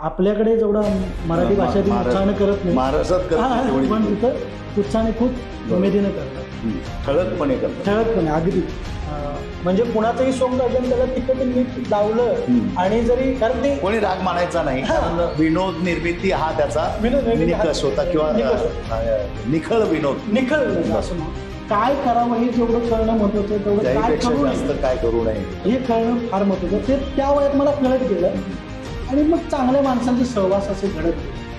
आपल्याकडे जेवढं मराठी भाषा ती उत्साहानं करत नाही, महाराष्ट्रात करत पण तिथं उत्साहाने खूप उमेदीनं करतात, ठळकपणे करतात. ठळकपणे अगदी. म्हणजे कुणाचंही सोंग लागलं त्याला तिकट नीट लावलं आणि जरी, कारण ते कोणी राग मानायचा नाही, कारण विनोद निर्मिती हा त्याचा निकष होता किंवा निखळ विनोद असं काय करावं हे जेवढं कळणं महत्वाचं, तेवढं काय करू जास्त काय करू नये हे कळणं फार महत्वाचं. ते त्या वयात मला कळत गेलं आणि मग चांगल्या माणसांचे सहवास असे घडत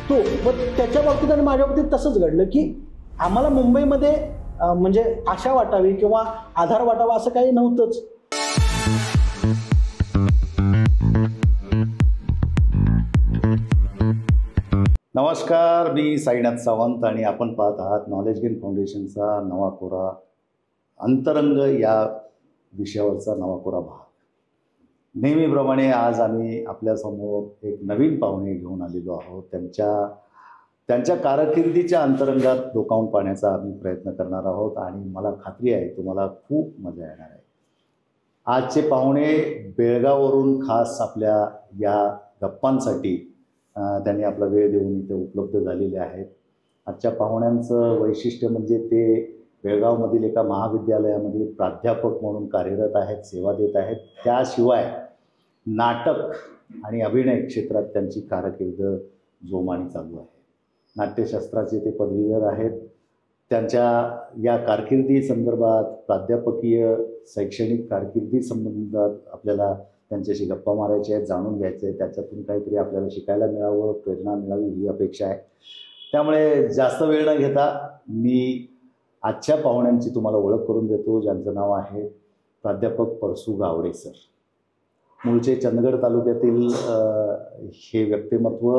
तो. मग त्याच्या बाबतीत आणि माझ्या बाबतीत तसंच घडलं की आम्हाला मुंबईमध्ये म्हणजे आशा वाटावी किंवा आधार वाटावा असं काही नव्हतंच. नमस्कार, मी साईनाथ सावंत आणि आपण पाहत आहात नॉलेज गेन फाउंडेशनचा नवा कोरा अंतरंग या विषयावरचा नवा कोरा भाग. नेहमीप्रमाणे आज आम्ही आपल्यासमोर एक नवीन पाहुणे घेऊन आलेलो आहोत. त्यांच्या कारकिर्दीच्या अंतरंगात डोकावून पाहण्याचा आम्ही प्रयत्न करणार आहोत आणि मला खात्री आहे तुम्हाला खूप मजा येणार आहे. आजचे पाहुणे बेळगाववरून खास आपल्या या गप्पांसाठी त्यांनी आपला वेळ देऊन इथे उपलब्ध झालेले आहेत. आजच्या पाहुण्यांचं वैशिष्ट्य म्हणजे ते बेळगावमधील एका महाविद्यालयामध्ये प्राध्यापक म्हणून कार्यरत आहेत, सेवा देत आहेत. त्याशिवाय नाटक आणि अभिनय क्षेत्रात त्यांची कारकीर्द जोमाने चालू आहे. नाट्यशास्त्राचे ते पदवीधर आहेत. त्यांच्या या कारकिर्दी संदर्भात, प्राध्यापकीय शैक्षणिक कारकिर्दी संबंधात आपल्याला त्यांच्याशी गप्पा मारायचे आहेत, जाणून घ्यायचे आहे. त्याच्यातून काहीतरी आपल्याला शिकायला मिळावं, प्रेरणा मिळावी ही अपेक्षा आहे. त्यामुळे जास्त वेळ न घेता मी आजच्या पाहुण्यांची तुम्हाला ओळख करून देतो, ज्यांचं नाव आहे प्राध्यापक परसू गावडे सर. मूळचे चंदगड तालुक्यातील हे व्यक्तिमत्व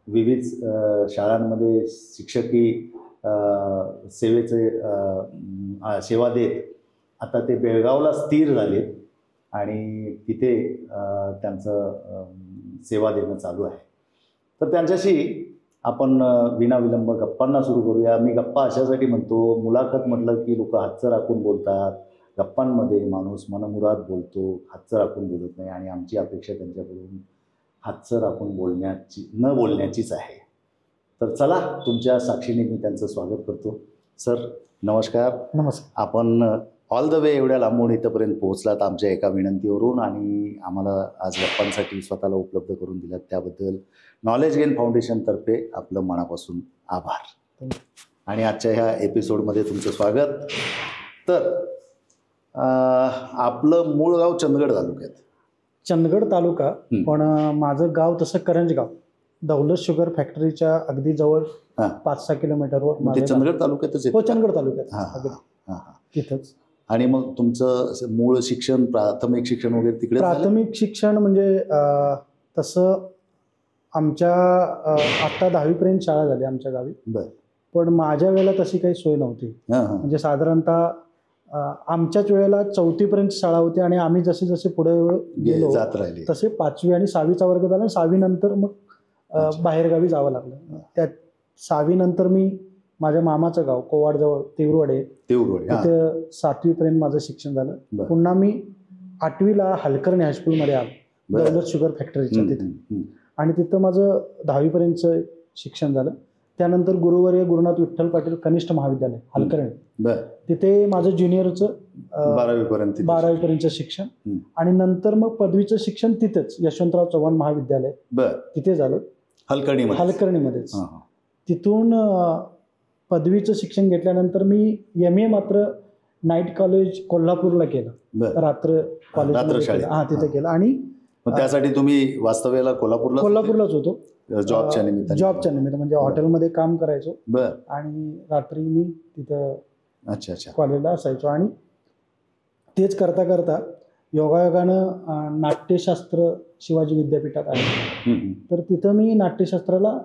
विविध शाळांमध्ये शिक्षकी सेवा देत आता ते बेळगावला स्थिर झालेत आणि तिथे त्यांचं सेवा देणं चालू आहे. तर त्यांच्याशी आपण विनाविलंब गप्पांना सुरू करूया. मी गप्पा अशासाठी म्हणतो, मुलाखत म्हटलं की लोक हातचं राखून बोलतात. गप्पांमध्ये माणूस मनमुराद बोलतो, हातचं राखून बोलत नाही आणि आमची अपेक्षा त्यांच्याकडून हातचं राखून बोलण्याचीच आहे. तर चला, तुमच्या साक्षीने मी त्यांचं स्वागत करतो. सर नमस्कार. नमस्कार. आपण ऑल द वे एवढ्या लांबून इथंपर्यंत पोहोचलात आमच्या एका विनंतीवरून आणि आम्हाला आज गप्पांसाठी स्वतःला उपलब्ध करून दिलात त्याबद्दल नॉलेज गेन फाउंडेशनतर्फे आपलं मनापासून आभार. आणि आजच्या ह्या एपिसोडमध्ये तुमचं स्वागत. तर आपलं मूळ गाव चंदगड तालुक्यात. चंदगड तालुका, पण माझं गाव तसं करंजगाव, दौलत शुगर फॅक्टरीच्या अगदी जवळ 5-6 किलोमीटरवर. चंदगड तालुक्यातच हो, चंदगड तालुक्यात तिथंच. आणि मग तुमचं मूळ शिक्षण, प्राथमिक शिक्षण वगैरे तिकडे? प्राथमिक शिक्षण म्हणजे तसं आमच्या आत्ता 10वीपर्यंत शाळा झाली आमच्या गावी. बरं. पण माझ्या वेळेला तशी काही सोय नव्हती. म्हणजे साधारणतः आमच्याच वेळेला 4थीपर्यंत शाळा होती आणि आम्ही जसे जसे पुढे गेलो जात राहिले तसे 5वी आणि 6वीचा वर्ग झाला. 6वी नंतर मग बाहेरगावी जावं लागलं. त्या 6वी नंतर मी माझ्या मामाचं गाव कोवाडजवळ तिवरवडे तिथे 7वीपर्यंत माझं शिक्षण झालं. पुन्हा मी 8वीला हलकर्णी हायस्कूलमध्ये आलो, दौलत शुगर फॅक्टरीच्या तिथे, आणि तिथं माझं 10वीपर्यंतचं शिक्षण झालं. त्यानंतर गुरुवर्य गुरुनाथ विठ्ठल पाटील कनिष्ठ महाविद्यालय हलकर्णी, तिथे माझं ज्युनियरचं 12वीपर्यंतचं शिक्षण आणि नंतर मग पदवीचं शिक्षण तिथेच यशवंतराव चव्हाण महाविद्यालय तिथे झालं हलकर्णीमध्येच. तिथून पदवीचं शिक्षण घेतल्यानंतर मी MA मात्र नाईट कॉलेज कोल्हापूरला केलं, रात्र कॉलेज तिथे केलं. आणि त्यासाठी तुम्ही वास्तव्याला कोल्हापूरलाच होतो, जॉबच्या निमित्त म्हणजे हॉटेलमध्ये काम करायचो आणि रात्री मी तिथं कॉलेजला असायचो. आणि तेच करता करता योगायोगानं नाट्यशास्त्र शिवाजी विद्यापीठात आले. तर तिथं मी नाट्यशास्त्राला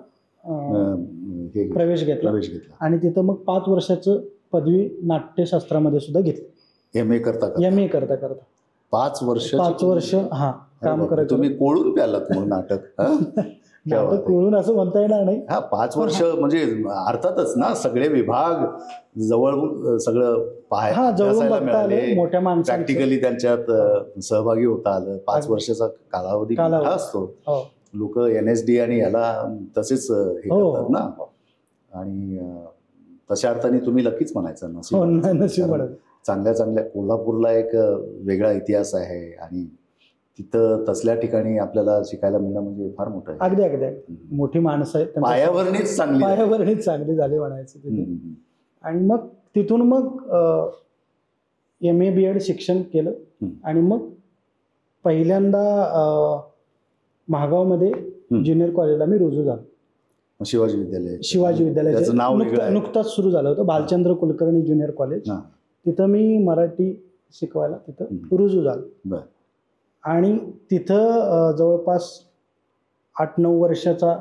प्रवेश घेतला आणि तिथं मग 5 वर्षाचं पदवी नाट्यशास्त्रामध्ये सुद्धा घेतली. MA करता 5 वर्ष काम करायचं. तुम्ही कोळून प्यालात मग नाटक? कोळून असं म्हणता येणार नाही. 5 वर्ष म्हणजे अर्थातच ना, सगळे विभाग जवळ सगळं पाहायला मिळाले, मोठ्या माणसांना प्रॅक्टिकली त्यांच्यात सहभागी होता आलं. 5 वर्षाचा कालावधी असतो. लोक NSD आणि याला तसेच हे हो. करतात ना, आणि तशा अर्थाने तुम्ही लकीच म्हणायचं हो, नशीब. नशीब कारण वाढत. चांगल्या चांगल्या कोल्हापूरला एक वेगळा इतिहास आहे आणि तिथं तसल्या ठिकाणी आपल्याला शिकायला मिळणं म्हणजे फार मोठं आहे. अगदी अगदी अगदी. मोठी माणसं आहेत, त्यांचं पायाभरणीच चांगली आहे. पायाभरणीच चांगली झाली म्हणायचं तिथे. हम्म. आणि मग तिथून मग MA BEd शिक्षण केलं. आणि मग पहिल्यांदा महागावमध्ये ज्युनियर कॉलेजला मी रुजू झालो. शिवाजी विद्यालय, शिवाजी विद्यालयाचं त्याचं नाव वेगळं आहे. नुकताच सुरू झालं होतं, भालचंद्र कुलकर्णी ज्युनियर कॉलेज. तिथं मी मराठी शिकवायला तिथं रुजू झालो. बरं. आणि तिथं जवळपास 8-9 वर्षाचा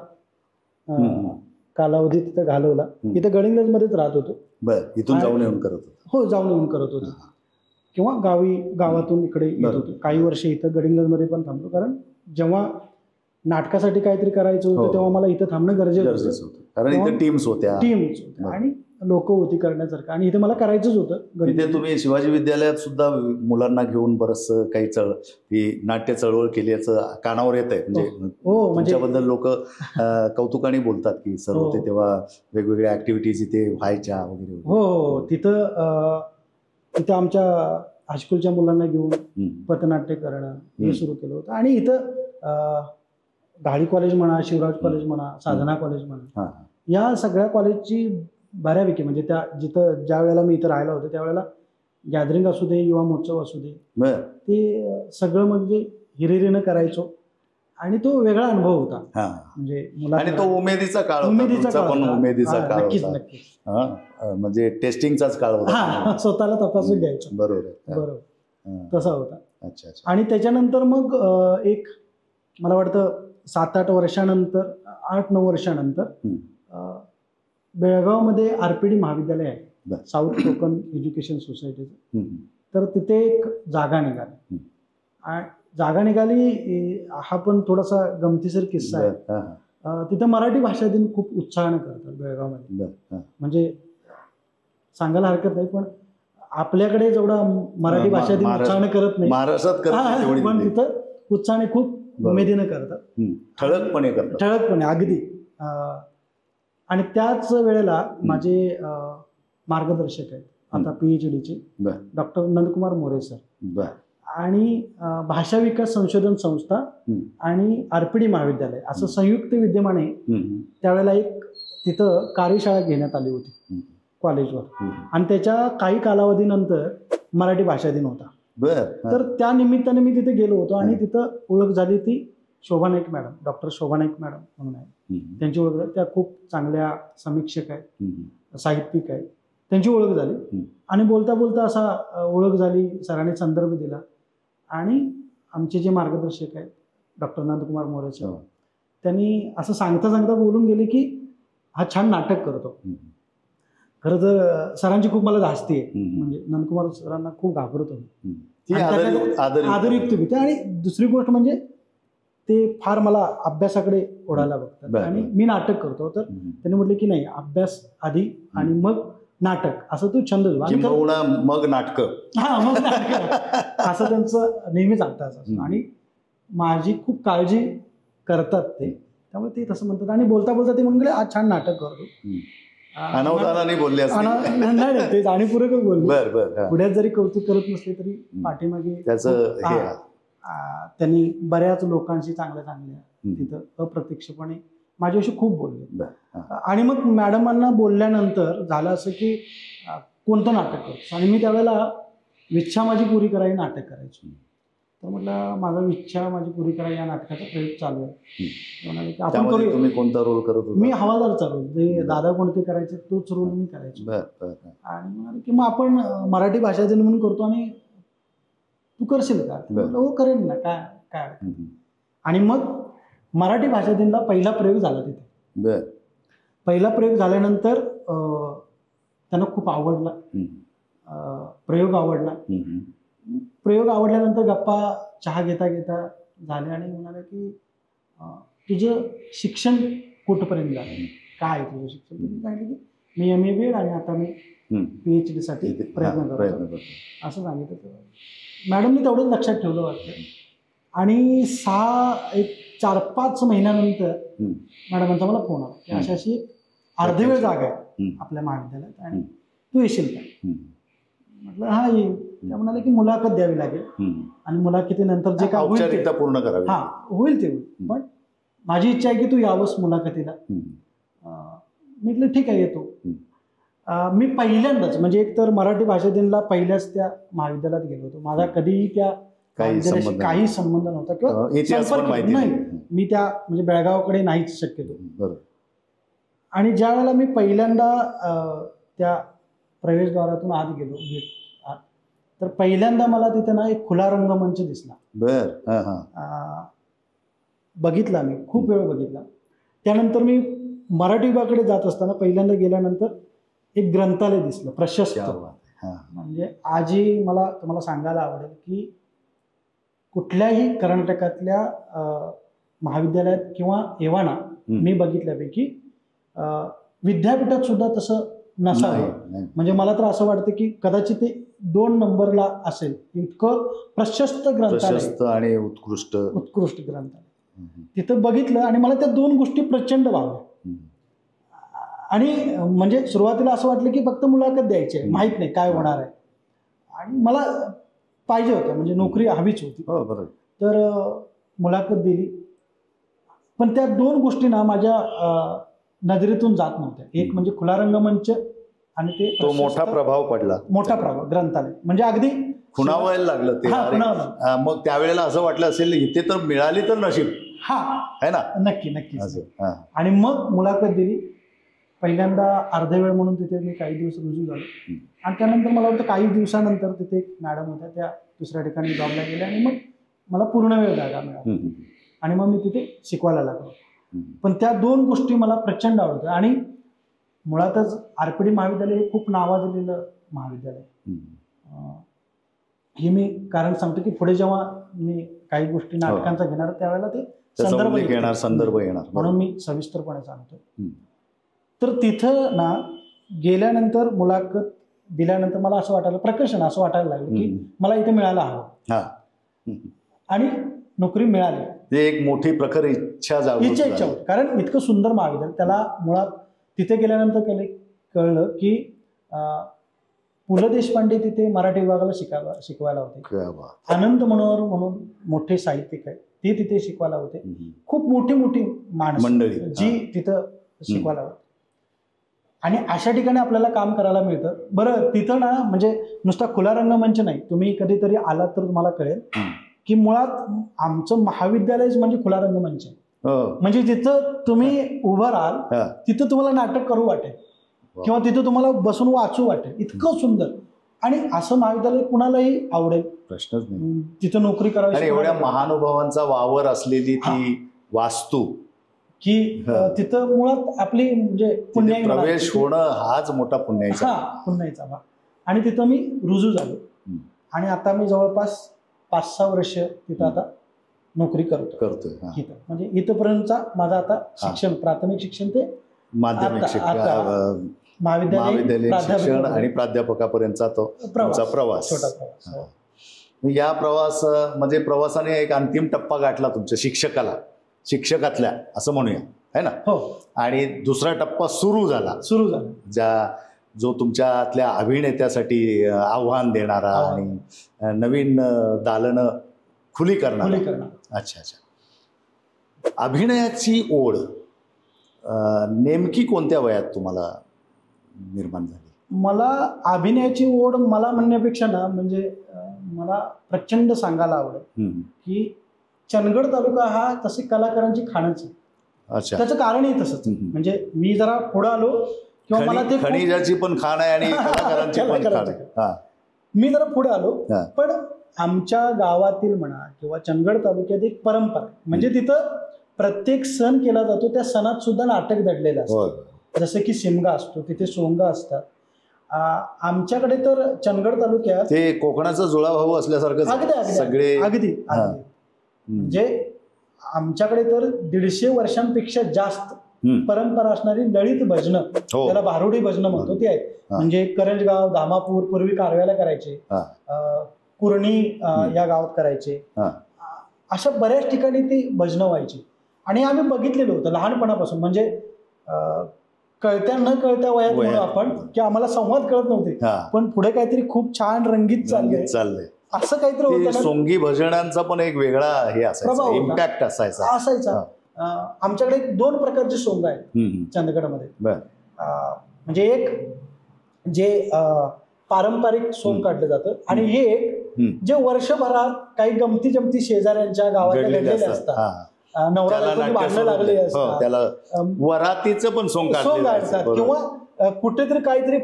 कालावधी तिथं घालवला. इथं गडिंग्लजमध्येच राहत होतो. बरं. इथून जाऊन येऊन करत होतो? हो, जाऊन येऊन करत होतो. किंवा गावातून इकडे येत होतो. काही वर्ष इथं गडिंग्लजमध्ये पण थांबलो, कारण जेव्हा नाटकासाठी काहीतरी करायचं होतं तेव्हा मला इथं थांबणं गरजेचं होतं. कारण इथं टीम्स होत्या आणि लोक होती करण्यासारखं, आणि इथे मला करायचंच होतं. तिथे तुम्ही शिवाजी विद्यालयात सुद्धा मुलांना घेऊन बरंचसं काही ही नाट्य चळवळ केल्याचं कानावर येत आहे. म्हणजे तुमच्याबद्दल लोक कौतुकाने बोलतात की सर होते तेव्हा वेगवेगळ्या ऍक्टिव्हिटीज इथे व्हायच्या वगैरे. हो, तिथं आमच्या हायस्कूलच्या मुलांना घेऊन पथनाट्य करणं हे सुरू केलं होतं. आणि इथं ढाळी कॉलेज म्हणा, शिवराज कॉलेज म्हणा, साधना कॉलेज म्हणा, या सगळ्या कॉलेजची बऱ्यापैकी म्हणजे ज्या वेळेला मी इथं राहिला होतो त्यावेळेला गॅदरिंग असू दे, युवा महोत्सव असू दे, ते सगळं म्हणजे हिरिरीनं करायचो. आणि तो वेगळा अनुभव होता. म्हणजे आणि तो उमेदीचा काळ होता. नक्कीच नक्कीच. म्हणजे टेस्टिंगचाच काळ होता. स्वतःला तपासून घ्यायचं. बरोबर. तसा होता. अच्छा. आणि त्याच्यानंतर मग एक मला वाटतं 7-8 वर्षानंतर, 8-9 वर्षानंतर बेळगावमध्ये RPD महाविद्यालय आहे, साऊथ कोकण एज्युकेशन सोसायटीचं. तर तिथे एक जागा निघाली. जागा निघाली हा पण थोडासा गमतीशीर किस्सा आहे. तिथं मराठी भाषा दिन खूप उत्साहानं करतात बेळगावमध्ये. म्हणजे सांगायला हरकत नाही, पण आपल्याकडे जेवढा मराठी भाषा दिन उत्साहानं करत नाही, पण तिथं उत्साहाने खूप उमेदीनं करतात, ठळकपणे अगदी. आणि त्याच वेळेला माझे मार्गदर्शक आहेत आता PhDचे डॉक्टर नंदकुमार मोरे सर, आणि भाषा विकास संशोधन संस्था आणि RPD महाविद्यालय असं संयुक्त विद्यमाने त्यावेळेला एक तिथं कार्यशाळा घेण्यात आली होती कॉलेजवर. आणि त्याच्या काही कालावधीनंतर मराठी भाषा दिन होता. तर त्या निमित्ताने मी तिथे गेलो होतो. आणि तिथं ओळख झाली ती शोभा नाईक मॅडम, डॉक्टर शोभा नाईक मॅडम म्हणून आहे, त्यांची ओळख झाली. त्या खूप चांगल्या समीक्षक आहेत, साहित्यिक आहेत, त्यांची ओळख झाली. आणि बोलता बोलता असा ओळख झाली, सरांनी संदर्भ दिला. आणि आमचे जे मार्गदर्शक आहेत डॉक्टर नंदकुमार मोरे सर, त्यांनी असं सांगता सांगता बोलून गेले की हा छान नाटक करतो. खरं तर सरांची खूप मला धास्ती आहे, म्हणजे नंदकुमार सरांना खूप घाबरतो, आदरयुक्त भीती. आणि दुसरी गोष्ट म्हणजे ते फार मला अभ्यासाकडे ओढायला बघतात. आणि मी नाटक करतो, तर त्यांनी म्हटलं की नाही, अभ्यास आधी आणि मग नाटक, असं तू छंद मग नाटक, मग नाटक असं त्यांचं नेहमी चालतं असं. आणि माझी खूप काळजी करतात ते, त्यामुळे ते तसं म्हणतात. आणि बोलता बोलता ते म्हणून आज छान नाटक करतो. अनावधानाने बोलले नाही, ते जाणीवपूर्वकच बोलले. पुढ्यात जरी कौतुक करत नसले तरी पाठीमागे त्यांनी बऱ्याच लोकांशी चांगल्या तिथं अप्रत्यक्षपणे माझ्याशी खूप बोलले. आणि मग मॅडमांना बोलल्यानंतर झालं असं की कोणतं नाटक करतो. आणि मी त्यावेळेला इच्छा माझी पुरी करायला नाटक करायचो. तर म्हटलं माझा इच्छा माझी पुरी करा या नाटकाचा प्रयोग चालू आहे. म्हणाले की आपण करूया. तुम्ही कोणता रोल करत होता? मी हवालदार चालू, जे दादा कोणते करायचे तोच रोल मी करायचो. आणि म्हणाले की मग आपण मराठी भाषा दिन म्हणून करतो आणि तू करशील का? हो करेन ना, काय. आणि मग मराठी भाषा दिनला पहिला प्रयोग झाला तिथे. पहिला प्रयोग झाल्यानंतर त्यांना खूप आवडला, प्रयोग आवडला. प्रयोग आवडल्यानंतर गप्पा चहा घेता घेता झाले. आणि म्हणाले की तुझं शिक्षण कुठपर्यंत झालं, काय तुझं शिक्षण? तुम्ही सांगितलं की मी MA BEd आणि आता मी PhD साठी प्रयत्न करतो असं सांगितलं. मॅडमनी तेवढंच लक्षात ठेवलं वाटतं. आणि 4-5 महिन्यानंतर मॅडमांचा मला फोन आला की अशी अशी अर्धवेळ जागा आहे आपल्या महाविद्यालयात आणि तू येशील का. म्हटलं हा येईल. त्या म्हणाले की मुलाखत द्यावी लागेल आणि मुलाखतीनंतर जे काय होईल ते पूर्ण करावी. हा होईल ते होईल, पण माझी इच्छा आहे की तू यावंस मुलाखतीला. म्हटलं ठीक आहे येतो. मी पहिल्यांदाच म्हणजे एक तर मराठी भाषा दिनला पहिल्याच त्या महाविद्यालयात गेलो होतो. माझा कधीही त्या काही संबंध नव्हता किंवा संपर्क नाही. मी त्या म्हणजे बेळगावकडे नाहीच शक्यतो. आणि ज्या वेळेला मी पहिल्यांदा त्या प्रवेशद्वारातून आत गेलो तर पहिल्यांदा मला तिथे ना एक खुला रंगमंच दिसला. बघितला मी खूप वेळ बघितला. त्यानंतर मी मराठी विभागाकडे जात असताना पहिल्यांदा गेल्यानंतर एक ग्रंथालय दिसलं प्रशस्त. म्हणजे आजही मला तुम्हाला सांगायला आवडेल की कुठल्याही कर्नाटकातल्या महाविद्यालयात किंवा एव्हाना मी बघितल्यापैकी विद्यापीठात सुद्धा तसं नसावं. म्हणजे मला तर असं वाटतं की कदाचित ते 2 नंबरला असेल इतकं प्रशस्त ग्रंथालय आणि उत्कृष्ट ग्रंथालय तिथं बघितलं आणि मला त्या 2 गोष्टी प्रचंड भावल्या. आणि म्हणजे सुरुवातीला असं वाटलं की फक्त मुलाखत द्यायची आहे, माहित नाही काय होणार आहे आणि मला पाहिजे होतं म्हणजे नोकरी हवीच होती. तर मुलाखत दिली, पण त्या 2 गोष्टी ना माझ्या नजरेतून जात नव्हत्या. एक म्हणजे खुला रंगमंच आणि ते मोठा प्रभाव पडला. मोठा प्रभाव ग्रंथालय म्हणजे अगदी खुणावायला लागलं ते. मग त्यावेळेला असं वाटलं असेल इथे तर मिळाली तर नशीब. है ना. नक्की. आणि मग मुलाखत दिली. पहिल्यांदा अर्धवेळ म्हणून तिथे मी काही दिवस रुजू झालो आणि त्यानंतर मला वाटतं काही दिवसानंतर तिथे एक मॅडम होत्या, त्या दुसऱ्या ठिकाणी जॉबला गेल्या आणि मग मला पूर्ण वेळ जागा मिळाली आणि मग मी तिथे शिकवायला लागलो. पण त्या 2 गोष्टी मला प्रचंड आवडतात. आणि मुळातच RPD महाविद्यालय हे खूप नावाजलेलं महाविद्यालय. हे मी कारण सांगतो की पुढे जेव्हा मी काही गोष्टी नाटकांचा घेणार त्यावेळेला ते संदर्भ येणार म्हणून मी सविस्तरपणे सांगतो. तर तिथं ना गेल्यानंतर मुलाखत दिल्यानंतर मला असं वाटायला प्रकर्षण असं वाटायला लागलं की मला इथे मिळायला हवं आणि नोकरी मिळाली. एक मोठी प्रखर इच्छा होती. कारण इतकं सुंदर महाविद्यालय. त्याला मुळात तिथे गेल्यानंतर कळलं की पु ल देशपांडे तिथे मराठी विभागाला शिकवायला होते. आनंद मनोहर म्हणून मोठे साहित्यिक आहेत ते तिथे शिकवायला होते. खूप मोठी मंडळी जी तिथं शिकवायला होते. आणि अशा ठिकाणी आपल्याला काम करायला मिळतं. बरं तिथं ना म्हणजे नुसता खुला रंगमंच नाही, तुम्ही कधीतरी आलात तर तुम्हाला कळेल की मुळात आमचं महाविद्यालयच म्हणजे खुला रंगमंच आहे. म्हणजे जिथं तुम्ही उभं राहाल तिथं तुम्हाला नाटक करू वाटेल किंवा तिथं तुम्हाला बसून वाचू वाटेल, इतकं सुंदर. आणि असं महाविद्यालय कुणालाही आवडेल, प्रश्नच नाही. तिथं नोकरी करावी. एवढ्या महानुभावांचा वावर असलेली ती वास्तू की तिथं मुळात आपली म्हणजे पुण्याई प्रवेश होणं हाच मोठा पुण्याईचा भाग. आणि तिथं मी रुजू झालो आणि आता मी जवळपास 5-6 वर्ष तिथं आता नोकरी करतोय. म्हणजे इथपर्यंतचा माझा आता शिक्षण प्राथमिक शिक्षण ते महाविद्यालयीन शिक्षण आणि प्राध्यापकापर्यंतचा तो प्रवास. या म्हणजे प्रवासाने एक अंतिम टप्पा गाठला तुमच्या शिक्षकातल्या असं म्हणूया, है ना. आणि दुसरा टप्पा सुरू झाला जो तुमच्यातल्या अभिनेत्यासाठी आव्हान देणारा आणि नवीन दालनं खुली करणारा. अच्छा. अभिनयाची ओढ नेमकी कोणत्या वयात तुम्हाला निर्माण झाली? मला अभिनयाची ओढ मला म्हणण्यापेक्षा ना म्हणजे मला प्रचंड सांगायला आवडेल की चंदगड तालुका हा तसे कलाकारांची खाणच आहे. त्याचं कारणही तसंच. म्हणजे मी जरा पुढे आलो किंवा मला ते खनिजाची पण खाण आहे आणि कलाकारांची पण खाण आहे. मी जरा पुढे आलो, पण आमच्या गावातील म्हणा किंवा चंदगड तालुक्यात एक परंपरा म्हणजे तिथं प्रत्येक सण केला जातो, त्या सणात सुद्धा नाटक दडलेलं असतं. जसं की शिमगा असतो, तिथे सोंगा असतात. आमच्याकडे तर चंदगड तालुक्यात ते कोकणाचा जुळाभाऊ असल्यासारखं सगळे अगदी म्हणजे आमच्याकडे तर 150 वर्षांपेक्षा जास्त परंपरा असणारी ललित भजनं, त्याला भारुडी भजनं म्हणतो, ती आहेत. म्हणजे करंजगाव, धामापूर पूर्वी कारव्याला करायचे, कुरणी या गावात करायचे, अशा बऱ्याच ठिकाणी ती भजनं व्हायची. आणि आम्ही बघितलेलं होतं लहानपणापासून, म्हणजे कळत्या न कळत्या वयात म्हणून आपण, की आम्हाला संवाद कळत नव्हते, पण पुढे काहीतरी खूप छान रंगीत चाललंय असं काहीतरी होतं. सोंगी भजनांचा पण एक वेगळा हे असायचा, इम्पॅक्ट असायचा. आमच्याकडे 2 प्रकारचे सोंग आहेत चंदगडमध्ये. म्हणजे एक जे पारंपरिक सोंग काढलं जातं आणि हे एक जे वर्षभरात काही गमती जमती शेजाऱ्यांच्या गावात घडलेले असतात, नवरा भांडणं लागले असतात, त्याला वरातीचं पण सोंग काढतात, किंवा कुठेतरी काहीतरी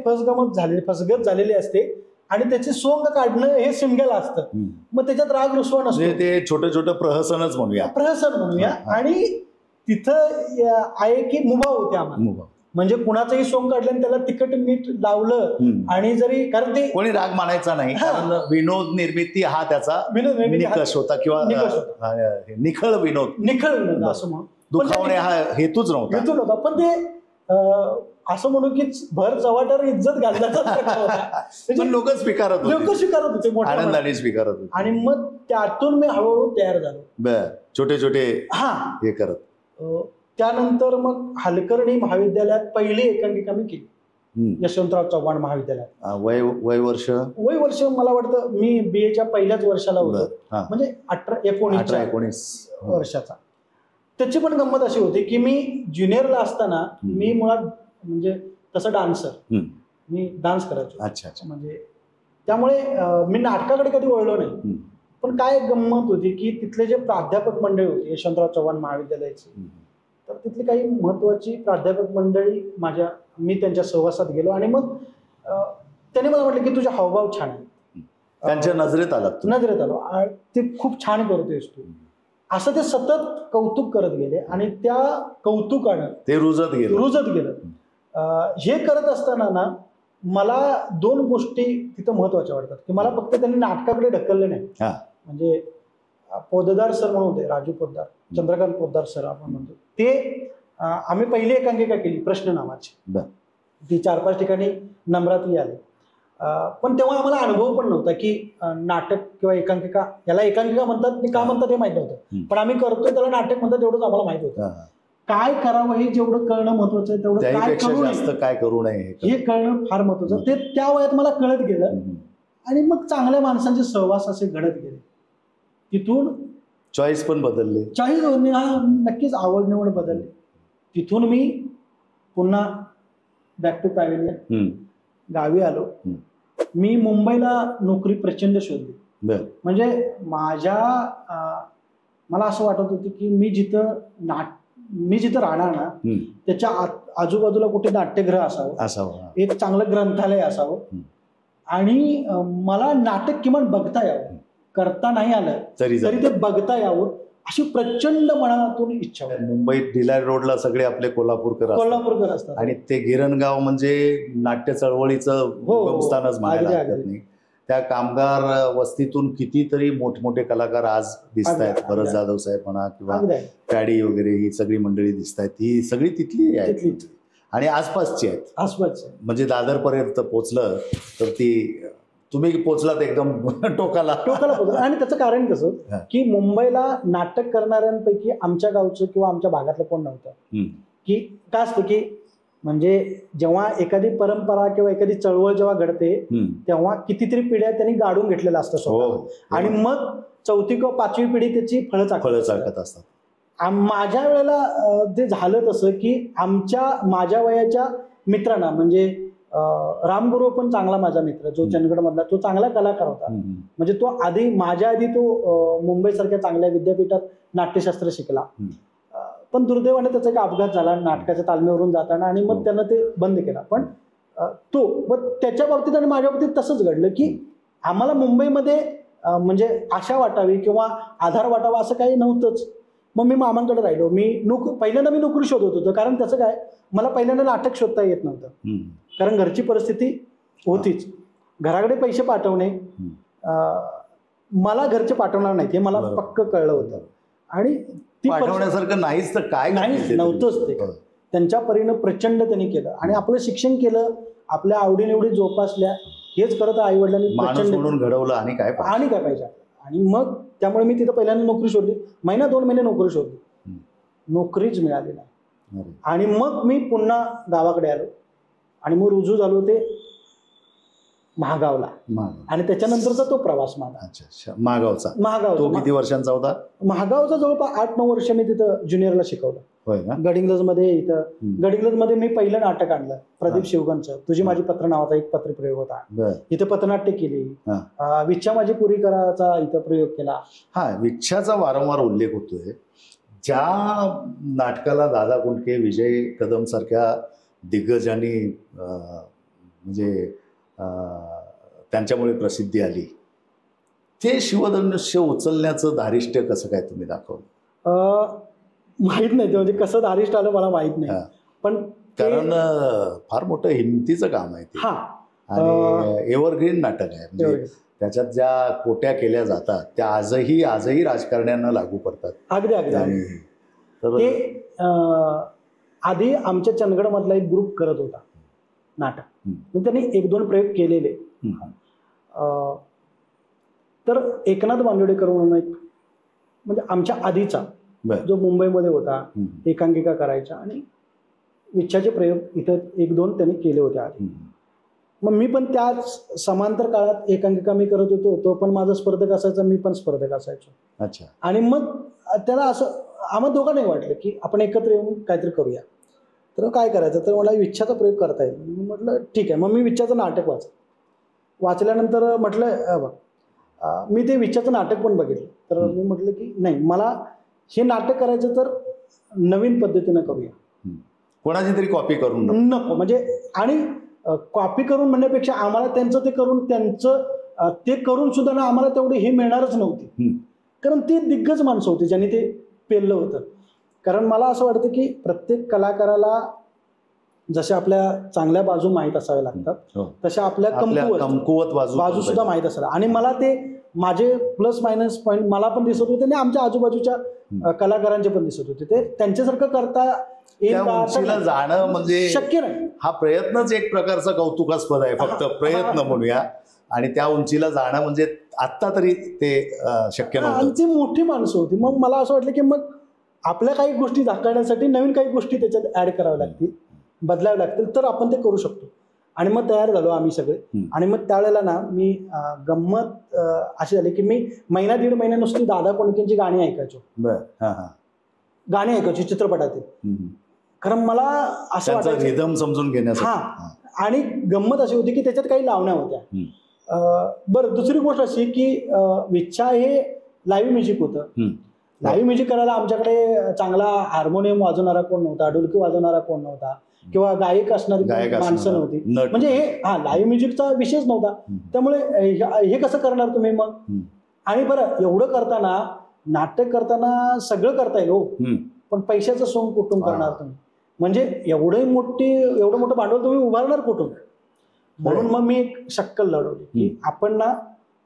फसगत झालेली असते आणि त्याचे सोंग काढणं हे सिंगल असतं. मग त्याच्यात राग रुसवा नसतो, ते छोटं छोटं प्रहसनच म्हणूया. आणि तिथं आहे की मुभा होते आम्हाला, म्हणजे कुणाचंही सोंग काढलं आणि त्याला तिखट मीठ लावलं आणि जरी, कारण ते कोणी राग मानायचा नाही, कारण विनोद निर्मिती हा त्याचा निकष होता, किंवा निखळ विनोद असं म्हणून दुखावणे हा हेतूच नव्हता. पण ते असं म्हणू की भर चव्हाट्यावर इज्जत घालण्याचा लोक स्वीकारत होते, आनंदाने स्वीकारत होते. आणि मग त्यातून मी हळूहळू तयार झालो, छोटे छोटे हे करत. त्यानंतर मग हलकर्णी महाविद्यालयात पहिली एकांकिका मी केली, यशवंतराव चव्हाण महाविद्यालयात. वय वर्ष मला वाटतं मी BA पहिल्याच वर्षाला होतो, म्हणजे 18-19 वर्षाचा. त्याची पण गंमत अशी होती की मी ज्युनियरला असताना मी मुळात म्हणजे तसं डान्सर, मी डान्स करायचो. अच्छा. म्हणजे त्यामुळे मी नाटकाकडे कधी वळलो नाही. पण काय गंमत होती की तिथले जे प्राध्यापक मंडळी होते यशवंतराव चव्हाण महाविद्यालयाचे, तर तिथली काही महत्वाची प्राध्यापक मंडळी मी त्यांच्या सहवासात गेलो आणि मग त्याने मला म्हटलं की तुझे हावभाव छान आहे, त्यांच्या नजरेत आलो, ते खूप छान करतोयस तू, असं ते सतत कौतुक करत गेले आणि त्या कौतुकानं ते रुजत गेलं. हे करत असताना ना मला 2 गोष्टी तिथं महत्वाच्या वाटतात, की मला फक्त त्यांनी नाटकाकडे ढकलले नाही. म्हणजे पोद्दार सर म्हणून होते, राजू पोद्दार, चंद्रकांत पोद्दार सर आपण म्हणतो, ते आम्ही पहिली एकांकिका केली प्रश्न नावाची, ती 4-5 ठिकाणी नम्रातही आली. पण तेव्हा आम्हाला अनुभव पण नव्हता की नाटक किंवा एकांकिका, याला एकांकिका म्हणतात का म्हणतात हे माहित नव्हतं, पण आम्ही करतोय त्याला नाटक म्हणतात एवढंच आम्हाला माहित होतं. काय करावं हे जेवढं कळणं महत्वाचं आहे तेवढं काय करू नये हे कळणं फार महत्वाचं. ते त्या वयात मला कळत गेलं आणि मग चांगल्या माणसांचे सहवास असे घडत गेले. तिथून चॉईस पण बदलली, नक्कीच आवड निवड बदलली. तिथून मी पुन्हा बॅक टू पॅव्हिलियन गावी आलो. मी मुंबईला नोकरी प्रचंड शोधली. म्हणजे मला असं वाटत होतं की मी जिथं राहणार ना त्याच्या आजूबाजूला कुठे नाट्यगृह असावं, एक चांगलं ग्रंथालय असावं आणि मला नाटक किमान बघता यावं, करता नाही आलं तरी ते बघता यावं अशी प्रचंड मनातून इच्छा होती. मुंबईत डिलाय रोडला सगळे आपले कोल्हापूरकर असतात आणि ते गिरणगाव म्हणजे नाट्य चळवळीचं स्थानच मानायला हरकत नाही. त्या कामगार वस्तीतून कितीतरी मोठमोठे कलाकार आज दिसत आहेत. भरत जाधव साहेब म्हणा किंवा पॅडी वगैरे ही सगळी मंडळी दिसत आहेत, ही सगळी तिथली आहेत आणि आसपासची आहेत. म्हणजे दादर पर्यंत पोचलं तर तुम्ही पोचलात एकदम टोकाला पोचला. आणि त्याचं कारण कसं की मुंबईला नाटक करणाऱ्यांपैकी आमच्या गावचं किंवा आमच्या भागातलं कोण नव्हतं. की काय असतं की म्हणजे जेव्हा एखादी परंपरा किंवा एखादी चळवळ जेव्हा घडते तेव्हा कितीतरी पिढ्या त्यांनी गाडून घेतलेलं असतं स्वतः आणि मग 4थी किंवा 5वी पिढी त्याची फळं चाकत असतात. माझ्या वेळेला ते झालं तसं की माझ्या वयाच्या मित्रांना, म्हणजे रामगुरू पण चांगला माझा मित्र, जो चंदगड मधला, तो चांगला कलाकार होता. म्हणजे तो माझ्या आधी तो मुंबईसारख्या चांगल्या विद्यापीठात नाट्यशास्त्र शिकला. पण दुर्दैवाने त्याचा एक अपघात झाला नाटकाच्या तालमीवरून जाताना आणि मग त्यानं ते बंद केला. पण त्याच्या बाबतीत आणि माझ्या बाबतीत तसंच घडलं की आम्हाला मुंबईमध्ये म्हणजे आशा वाटावी किंवा आधार वाटावा असं काही नव्हतंच. मग मी मामांकडे राहिलो. पहिल्यांदा मी नोकरी शोधत होतो, कारण त्याचं काय, मला पहिल्यांदा नाटक शोधता येत नव्हतं, कारण घरची परिस्थिती होतीच. घराकडे पैसे पाठवणे, मला घरचे पाठवणार नाहीत हे मला पक्क कळलं होतं आणि पाठवण्यासारखं नाहीच तर काय नव्हतंच. ते त्यांच्या परीनं प्रचंड त्यांनी केलं आणि आपलं शिक्षण केलं, आपल्या आवडीनिवडी जोपासल्या, हेच करत आई वडिलांनी प्रचंड म्हणून घडवलं आणि काय पाहिजे. आणि मग त्यामुळे मी तिथं पहिल्यांदा नोकरी शोधली. 1-2 महिने नोकरी शोधली. नोकरीच मिळाली नाही. अरे. आणि मग मी पुन्हा गावाकडे आलो आणि मग रुजू झालो ते महागावला. आणि त्याच्यानंतरचा तो प्रवास माझा. अच्छा अच्छा. महागावचा. तो महागावचा किती वर्षांचा होता? महागावचा जवळपास 8-9 वर्ष मी तिथं ज्युनियरला शिकवलं. होय ना. गडिंग्लजमध्ये. इथं गडिंग्लजमध्ये मी पहिलं नाटक आणलं प्रदीप शिवगणचं, तुझी माझी पत्र नावाचा एक पत्रप्रयोग होता. इथं पथनाट्य केली. विच्छा माझी पुरी कराचा इथं प्रयोग केला. हा, विच्छाचा वारंवार उल्लेख होतोय. ज्या नाटकाला दादा कुंडके, विजय कदम सारख्या दिग्गजांनी म्हणजे त्यांच्यामुळे प्रसिद्धी आली, ते शिवधनुष्य उचलण्याचं धारिष्ट्य कसं काय तुम्ही दाखवलं? माहित नाही ते, म्हणजे कसं धारिष्ट आलं मला माहित नाही. पण कारण फार मोठं हिमतीचं काम आहे ते. आणि एव्हरग्रीन नाटक आहे. म्हणजे त्याच्यात ज्या कोट्या केल्या जातात त्या आजही राजकारण्यांना लागू पडतात. अगदी अगदी. तर ते आधी आमच्या चंदगडमधला एक ग्रुप करत होता नाटक. त्यांनी 1-2 प्रयोग केलेले. तर एकनाथ बांदिवडेकर म्हणून एक, म्हणजे आमच्या आधीचा जो मुंबईमध्ये होता, एकांकिका करायचा आणि विच्छाचे प्रयोग इथं 1-2 त्यांनी केले होते आधी. मग मी पण त्याच समांतर काळात एकांकिका मी करत होतो. तो पण माझा स्पर्धक असायचा, मी पण स्पर्धक असायचो. अच्छा. आणि मग त्याला असं आम्हाला दोघांनाही वाटलं की आपण एकत्र येऊन काहीतरी करूया. तर काय करायचं, तर मला विच्छाचा प्रयोग करता येईल. मी म्हटलं ठीक आहे. मग मी विच्छाचं नाटक वाचल्यानंतर म्हटलं बघ, मी ते विच्छाचं नाटक पण बघितलं. तर मी म्हटलं की नाही, मला हे नाटक करायचं तर नवीन पद्धतीनं करूया, कोणाची तरी कॉपी करून नको. म्हणजे आणि कॉपी करून म्हणण्यापेक्षा आम्हाला त्यांचं ते करून सुद्धा ना आम्हाला तेवढी हे मिळणारच नव्हती. कारण ती दिग्गज माणसं होती ज्यांनी ते पेललं होतं. कारण मला असं वाटतं की प्रत्येक कलाकाराला जशा आपल्या चांगल्या बाजू माहीत असाव्या लागतात, तशा आपल्या कमकुवत बाजू सुद्धा माहीत असाव्या. आणि मला ते माझे प्लस मायनस पॉईंट मला पण दिसत होते आणि आमच्या आजूबाजूच्या कलाकारांचे पण दिसत होते. ते त्यांच्यासारखं करता जाणं म्हणजे शक्य नाही. हा प्रयत्नच एक प्रकारचा कौतुकास्पद आहे. फक्त प्रयत्न म्हणूया. आणि त्या उंचीला जाणं म्हणजे आत्ता तरी ते शक्य नव्हतं. ती मोठी माणसं होती. मग मला असं वाटलं की मग आपल्या काही गोष्टी दाखवण्यासाठी नवीन काही गोष्टी त्याच्यात ऍड कराव्या लागतील, बदलाव्या लागतील, तर आपण ते करू शकतो. आणि मग तयार झालो आम्ही सगळे. आणि मग त्यावेळेला ना मी गंमत अशी झाली की मी 1-1.5 महिने नुसती दादा कोंडकेंची गाणी ऐकायचो. गाणी ऐकायची चित्रपटातील. कारण मला असं वाटायचं रिदम समजून घेण्यासाठी. आणि गंमत अशी होती की त्याच्यात काही लावण्या होत्या. बरं, दुसरी गोष्ट अशी की विच्छा हे लाईव्ह म्युझिक होतं. लाईव्ह म्युझिक करायला आमच्याकडे चांगला हार्मोनियम वाजवणारा कोण नव्हता, ढोलकी वाजवणारा कोण नव्हता, किंवा गायक असणारी माणसं नव्हती. म्हणजे हे लाईव्ह म्युझिकचा विषयच नव्हता. त्यामुळे हे कसं करणार तुम्ही मग? आणि बरं, एवढं करताना, नाटक करताना सगळं करता येईल हो, पण पैशाचं सोंग कुठून करणार तुम्ही? म्हणजे एवढं मोठं भांडवल तुम्ही उभारणार कुठून? म्हणून मग मी एक शक्कल लढवली की आपण ना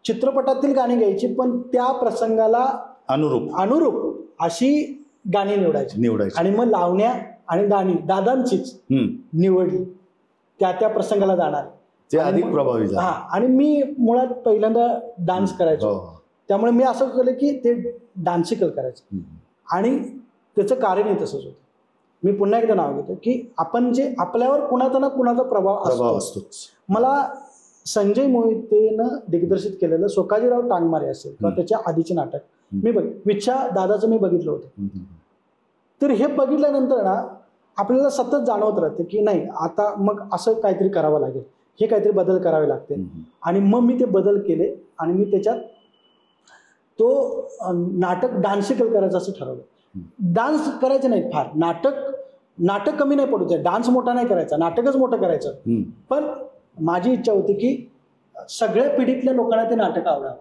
चित्रपटातील गाणी घ्यायची, पण त्या प्रसंगाला अनुरूप अशी गाणी निवडायची. आणि मग लावण्या आणि गाणी दादांचीच निवडली, त्या प्रसंगाला जाणार, ते अधिक प्रभावी झालं. आणि मी मुळात पहिल्यांदा डान्स करायचो. त्यामुळे मी असं केलं की ते डान्सिकल करायचं. आणि त्याचं कारणही तसंच होतं. मी पुन्हा एकदा नाव घेतो की आपण जे आपल्यावर कुणाचा ना कुणाचा प्रभाव असतोच. मला संजय मोहितेनं दिग्दर्शित केलेलं सोकाजीराव टांगमारे असेल किंवा त्याच्या आधीचे नाटक मी विच्छा दादाचं मी बघितलं होतं. तर हे बघितल्यानंतर ना आपल्याला सतत जाणवत राहते की नाही, आता मग असं काहीतरी करावं लागेल, हे काहीतरी बदल करावे लागतील. आणि मग मी ते बदल केले आणि मी त्याच्यात तो नाटक डान्सिकल करायचं असं ठरवलं. डान्स करायचे नाही फार, नाटक कमी नाही पडू द्या, डान्स मोठा नाही करायचा, नाटकच मोठं करायचं. पण माझी इच्छा होती की सगळ्या पिढीतल्या लोकांना ते नाटक आवडावं.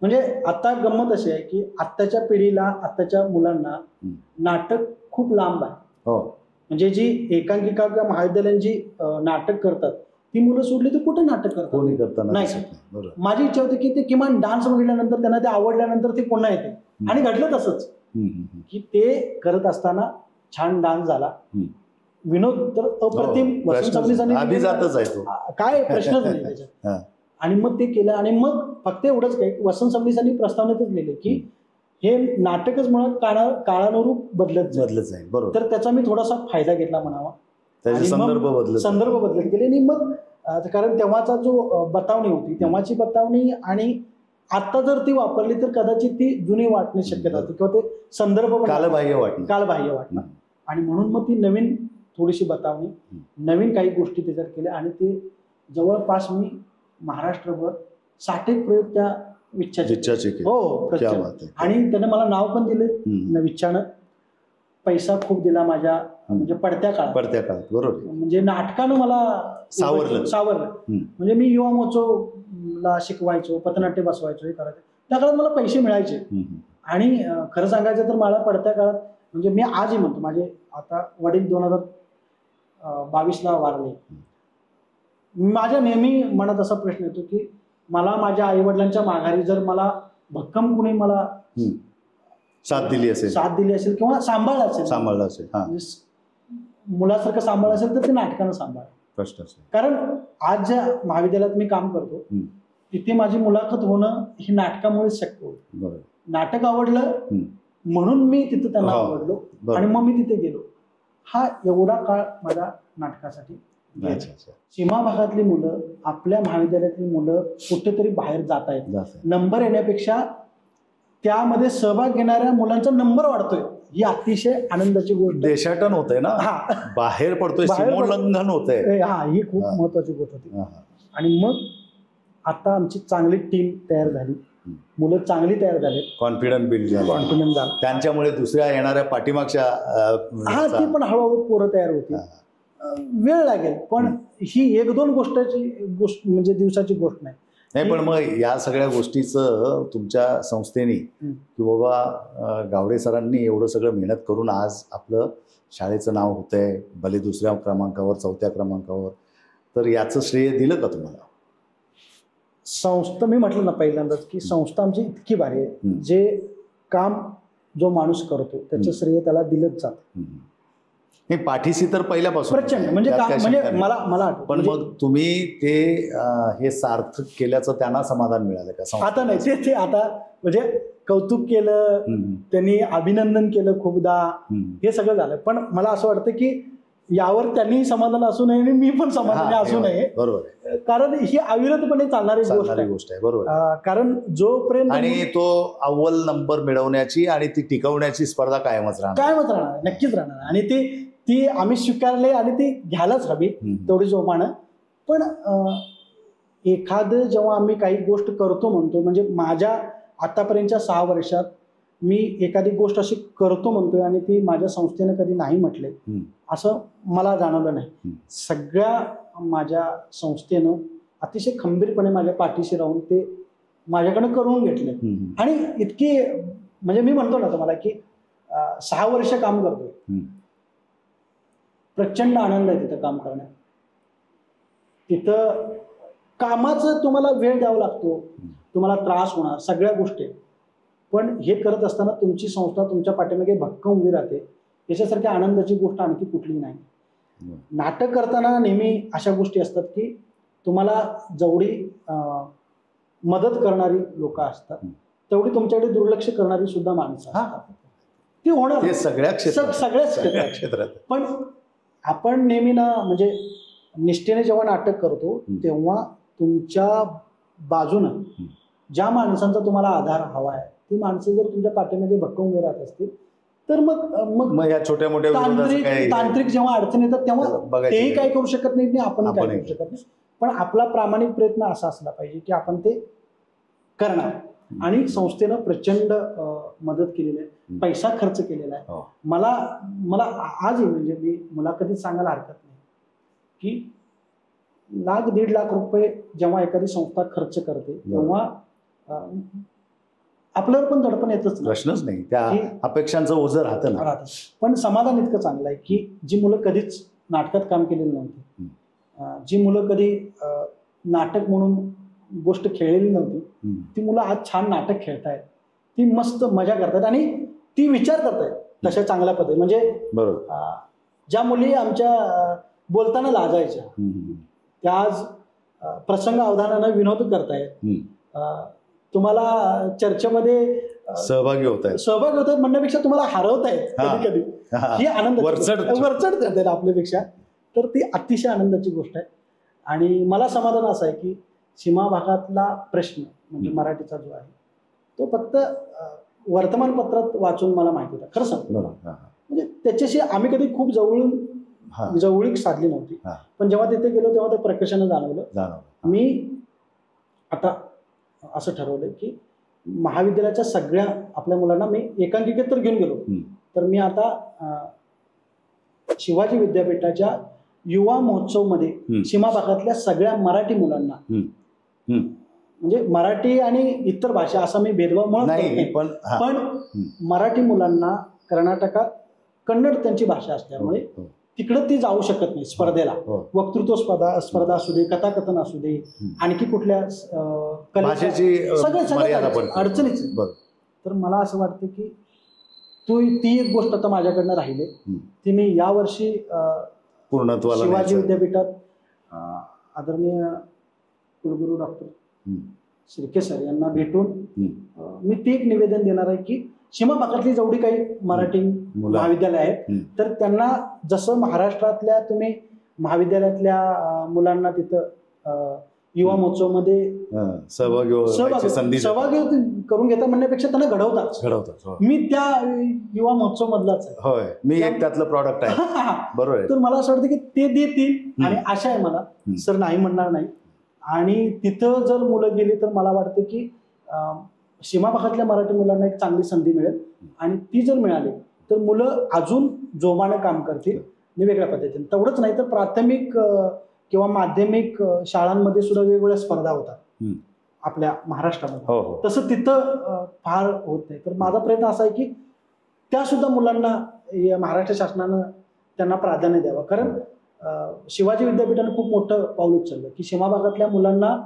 म्हणजे आता गंमत अशी आहे की आत्ताच्या पिढीला, आत्ताच्या मुलांना नाटक खूप लांब आहे. म्हणजे जी एकांकिका किंवा महाविद्यालयांची नाटक करतात ती मुलं सोडली तर कुठे नाटक करतात नाही. माझी इच्छा होती की ते किमान डान्स बघितल्यानंतर, त्यांना ते आवडल्यानंतर ते पुन्हा येते. आणि घडलं तसंच की ते करत असताना छान डान्स झाला, विनोद तर अप्रतिम, वसंत सबनीसांनी काय प्रश्नच नाही त्याच्यात. आणि मग ते केलं. आणि मग फक्त एवढंच काय, वसंत सबनीसांनी प्रस्तावनेतच लिहिले की हे नाटकच मुळात काळानुरूप बदलत जाईल. बरोबर. तर त्याचा मी थोडासा फायदा घेतला म्हणावा. त्याचे संदर्भ बदलत गेले आणि मग कारण तेव्हाचा जो बतावणी होती तेव्हाची बतावणी आणि आता जर ती वापरली तर कदाचित ती जुनी वाटण्याची शक्यता होती किंवा ते संदर्भ कालबाह्य वाटणार आणि म्हणून मग ती नवीन थोडीशी बतावणी नवीन काही गोष्टी त्याच्यात केल्या आणि ते जवळपास मी महाराष्ट्रभर 60 प्रयोग त्या विच्छाचे हो. आणि त्याने मला नाव पण दिले विच्छानं. पैसा खूप दिला माझ्या म्हणजे पडत्या काळात. बरोबर. म्हणजे नाटकानं मला सावरलं. म्हणजे मी युवा महोत्सवला शिकवायचो, पथनाट्य बसवायचो, हे करायचं. त्या काळात मला पैसे मिळायचे आणि खरं सांगायचं तर मला पडत्या काळात म्हणजे मी आजही म्हणतो माझे आता वडील 2022ला वारले. माझ्या नेहमी मनात असा प्रश्न येतो की मला माझ्या आईवडिलांच्या माघारी जर मला भक्कम कुणी मला साथ दिली असेल किंवा सांभाळलं असेल मुलासारखं सांभाळलं असेल तर ते नाटकानं सांभाळ. कारण आज ज्या महाविद्यालयात मी काम करतो तिथे माझी मुलाखत होणं हे नाटकामुळेच शक्य होतं. नाटक आवडलं म्हणून मी तिथं त्यांना आवडलो आणि मग मी तिथे गेलो. हा एवढा काळ माझ्या नाटकासाठी. सीमा भागातली मुलं आपल्या महाविद्यालयातली मुलं कुठेतरी बाहेर जात आहेत. नंबर येण्यापेक्षा त्यामध्ये सहभाग घेणाऱ्या मुलांचा नंबर वाढतोय ही अतिशय आनंदाची गोष्ट. देशाटन होतंय ना, बाहेर पडतोय, सीमोल्लंघन होतंय. ही खूप महत्वाची गोष्ट होती. आणि मग आता आमची चांगली टीम तयार झाली, मुलं चांगली तयार झाली, कॉन्फिडन्स झाला. त्यांच्यामुळे दुसऱ्या येणाऱ्या पाठीमागच्या ती पण हळूहळू पोरं तयार होती. वेळ लागेल पण ही 1-2 गोष्ट म्हणजे दिवसाची गोष्ट नाही. पण मग या सगळ्या गोष्टीचं तुमच्या संस्थेने की बाबा गावडे सरांनी एवढं सगळं मेहनत करून आज आपलं शाळेचं नाव होतंय, भले 2ऱ्या क्रमांकावर 4थ्या क्रमांकावर, तर याचं श्रेय दिलं का तुम्हाला? संस्था मी म्हटलं ना पहिल्यांदाच की संस्था आमची इतकी भारी आहे. जे काम जो माणूस करतो त्याचं श्रेय त्याला दिलंच जातं. पाठीशी तर पहिल्यापासून प्रचंड म्हणजे मला पण मग तुम्ही ते हे सार्थक केल्याचं त्यांना समाधान मिळालं का? आता नाही ते आता म्हणजे कौतुक केलं, त्यांनी अभिनंदन केलं खूपदा, हे सगळं झालं. पण मला असं वाटतं की यावर त्यांनी समाधान असू नये आणि मी पण समाधानी असू नये. बरोबर. कारण ही अविरतपणे चालणारी गोष्ट आहे. बरोबर. कारण जोपर्यंत आणि तो अव्वल नंबर मिळवण्याची आणि ती टिकवण्याची स्पर्धा कायमच राहणार, नक्कीच राहणार. आणि ती आम्ही स्वीकारले आणि ती घ्यायलाच हवी तेवढी जोमानं. पण एखादं जेव्हा आम्ही काही गोष्ट करतो म्हणतो म्हणजे माझ्या आतापर्यंतच्या 6 वर्षात मी एखादी गोष्ट अशी करतो म्हणतोय आणि ती माझ्या संस्थेनं कधी नाही म्हटले असं मला जाणवलं नाही. सगळ्या माझ्या संस्थेनं अतिशय खंबीरपणे माझ्या पाठीशी राहून ते माझ्याकडनं करून घेतले. आणि इतकी म्हणजे मी म्हणतो ना तुम्हाला की 6 वर्ष काम करतोय, प्रचंड आनंद आहे तिथं काम करण्यात. तिथं कामाचं तुम्हाला वेळ द्यावा लागतो, तुम्हाला त्रास होणार, सगळ्या गोष्टी. पण हे करत असताना तुमची संस्था तुमच्या पाठीमागे भक्कम उभी राहते. याच्यासारखी आनंदाची गोष्ट आणखी कुठली नाही. नाटक करताना नेहमी अशा गोष्टी असतात की तुम्हाला जेवढी मदत करणारी लोक असतात तेवढी तुमच्याकडे दुर्लक्ष करणारी सुद्धा माणसं असतात. ती होणार सगळ्याच क्षेत्रात. पण आपण नेहमी ना म्हणजे निष्ठेने जेव्हा नाटक करतो तेव्हा तुमच्या बाजूनं ज्या माणसांचा तुम्हाला आधार हवा आहे ती माणसं जर तुमच्या पाठीमागे भक्कम उभे राहत असतील तर मग या छोट्या मोठ्या तांत्रिक जेव्हा अडचण येतात तेव्हा तेही काय करू शकत नाही, आपण काय करू शकत नाही. पण आपला प्रामाणिक प्रयत्न असा असला पाहिजे की आपण ते करणार. आणि संस्थेनं प्रचंड मदत केलेली आहे, पैसा खर्च केलेला आहे. मला आजही म्हणजे मी मुलाखतीत सांगायला हरकत नाही की 1,00,000-1.5 लाख रुपये जेव्हा एखादी संस्था खर्च करते तेव्हा आपल्यावर पण दडपण येतच, प्रश्नच नाही. त्या अपेक्षांचं ओझं राहतं ना. पण समाधान इतकं चांगलं आहे की जी मुलं कधीच नाटकात काम केलेली नव्हती, जी मुलं कधी नाटक म्हणून गोष्ट खेळलेली नव्हती, ती मुलं आज छान नाटक खेळतायत, ती मस्त मजा करतात आणि ती विचार करतायत तशा चांगल्या पद्धती. म्हणजे ज्या मुली आमच्या बोलताना लाजायच्या त्या आज प्रसंग अवधानानं विनोद करतायत. तुम्हाला चर्चेमध्ये सहभागी होत आहेत म्हणण्यापेक्षा तुम्हाला हरवतायत कधी कधी ही आनंद वरचढ करतायत आपल्यापेक्षा, तर ती अतिशय आनंदाची गोष्ट आहे. आणि मला समाधान असं आहे की सीमा भागातला प्रश्न म्हणजे मराठीचा जो आहे तो फक्त वर्तमानपत्रात वाचून मला माहिती होता, खरं सांगतो. म्हणजे त्याच्याशी आम्ही कधी खूप जवळीक साधली नव्हती, पण जेव्हा तिथे गेलो तेव्हा ते प्रकर्षानं जाणवलं. मी आता असं ठरवलं की महाविद्यालयाच्या सगळ्या आपल्या मुलांना मी एकांकिकेत तर घेऊन गेलो, तर मी आता शिवाजी विद्यापीठाच्या युवा महोत्सवमध्ये सीमा भागातल्या सगळ्या मराठी मुलांना, म्हणजे मराठी आणि इतर भाषा असा मी भेदभाव म्हणत नाही, पण मराठी मुलांना कर्नाटकात कन्नड त्यांची भाषा असल्यामुळे तिकडं ती जाऊ शकत नाही स्पर्धेला. वक्तृत्व स्पर्धा असू दे, कथाकथन असू दे, आणखी कुठल्या सगळ्या अडचणीच. तर मला असं वाटतं की ती एक गोष्ट आता माझ्याकडनं राहिली, ती मी यावर्षी शिवाजी विद्यापीठात आदरणीय कुलगुरू डॉक्टर शिर्के सर यांना भेटून मी ते एक निवेदन देणार आहे की सीमा भागातली जेवढी काही मराठी महाविद्यालय आहेत तर त्यांना जसं महाराष्ट्रातल्या तुम्ही महाविद्यालयातल्या मुलांना तिथं युवा महोत्सवमध्ये सहभागी करून घेता म्हणण्यापेक्षा त्यांना घडवतात. मी त्या युवा महोत्सव मधलाच आहे, मी एक त्यातलं प्रॉडक्ट आहे. बरोबर. तर मला असं वाटतं की ते देतील आणि आशा आहे मला, सर नाही म्हणणार नाही. आणि तिथं जर मुलं गेली तर मला वाटतं की सीमा भागातल्या मराठी मुलांना एक चांगली संधी मिळेल, आणि ती जर मिळाली तर मुलं अजून जोमानं काम करतील आणि वेगळ्या पद्धतीने. तेवढंच नाही तर प्राथमिक किंवा माध्यमिक शाळांमध्ये सुद्धा वेगवेगळ्या स्पर्धा होतात आपल्या महाराष्ट्रामध्ये, तसं तिथं फार होत नाही. तर माझा प्रयत्न असा आहे की त्या सुद्धा मुलांना महाराष्ट्र शासनानं त्यांना प्राधान्य द्यावं. कारण शिवाजी विद्यापीठानं खूप मोठं पाऊल उचललं की सीमा भागातल्या मुलांना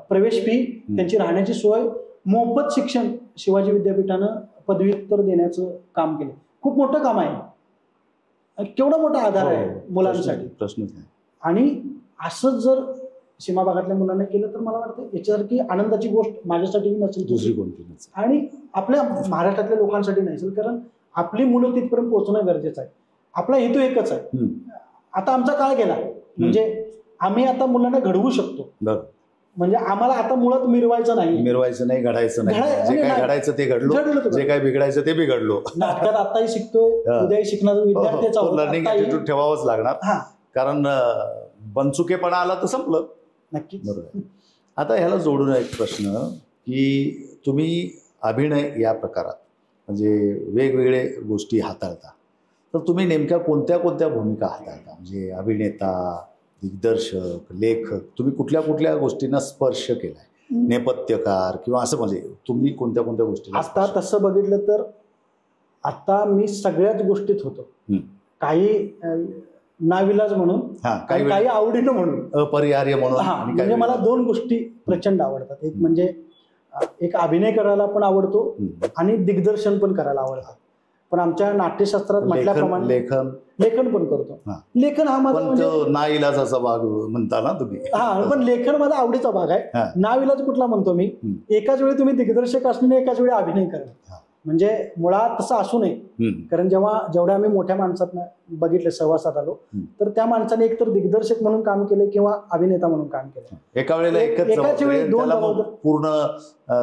प्रवेश फी, त्यांची राहण्याची सोय, मोफत शिक्षण शिवाजी विद्यापीठानं पदव्युत्तर देण्याचं काम केलं. खूप मोठं काम आहे, केवढा मोठा आधार आहे मुलांसाठी, प्रश्नच नाही. आणि असंच जर सीमा भागातल्या मुलांना केलं तर मला वाटतं याच्यासारखी आनंदाची गोष्ट माझ्यासाठी नसेल, दुसरी कोणती नसेल, आणि आपल्या महाराष्ट्रातल्या लोकांसाठी नसेल. कारण आपली मुलं तिथपर्यंत पोहोचणं गरजेचं आहे. आपला हेतू एकच आहे. आता आमचा काळ गेला, म्हणजे आम्ही आता मुलांना घडवू शकतो. म्हणजे आम्हाला आता मुळात मिरवायचं नाही, घडायचं नाही. जे काय घडायचं ते घडलो, जे काय बिघडायचं ते बिघडलो. नाटकात आताही शिकतोय, उद्याही शिकणारा विद्यार्थी लर्निंग ॲटिट्यूड ठेवावंच लागणार, कारण बनचुकेपणा आला तर संपलं. नक्कीच. बरोबर. आता ह्याला जोडून एक प्रश्न की तुम्ही अभिनय या प्रकारात म्हणजे वेगवेगळे गोष्टी हाताळता, तर तुम्ही नेमक्या कोणत्या कोणत्या भूमिका हाताळता? म्हणजे अभिनेता, दिग्दर्शक, लेखक, तुम्ही कुठल्या कुठल्या गोष्टींना स्पर्श केलाय? नेपथ्यकार किंवा असं, म्हणजे तुम्ही कोणत्या कोणत्या गोष्टी? आता तसं बघितलं तर आता मी सगळ्याच गोष्टीत होतो. काही नाविलाज म्हणून, काही आवडीनं म्हणून, अपरिहार्य म्हणून. म्हणजे मला दोन गोष्टी प्रचंड आवडतात. एक म्हणजे एक अभिनय करायला पण आवडतो आणि दिग्दर्शन पण करायला आवडतं. पण आमच्या नाट्यशास्त्रात म्हटल्याप्रमाणे लेखन पण करतो. लेखन हा माझा नाईलाजाचा भाग म्हणता ना तुम्ही. पण लेखन माझा आवडीचा भाग आहे. नाईलाज कुठला म्हणतो मी? एकाच वेळी तुम्ही दिग्दर्शक असणे, एकाच वेळी अभिनय करणं, म्हणजे मुळात तसं असू नये. कारण जेवढ्या आम्ही मोठ्या माणसात बघितले, सहवासात आलो, तर त्या माणसाने एकतर दिग्दर्शक म्हणून काम केले किंवा अभिनेता म्हणून काम केलं. एका वेळेला एकाच वेळी दोन पूर्ण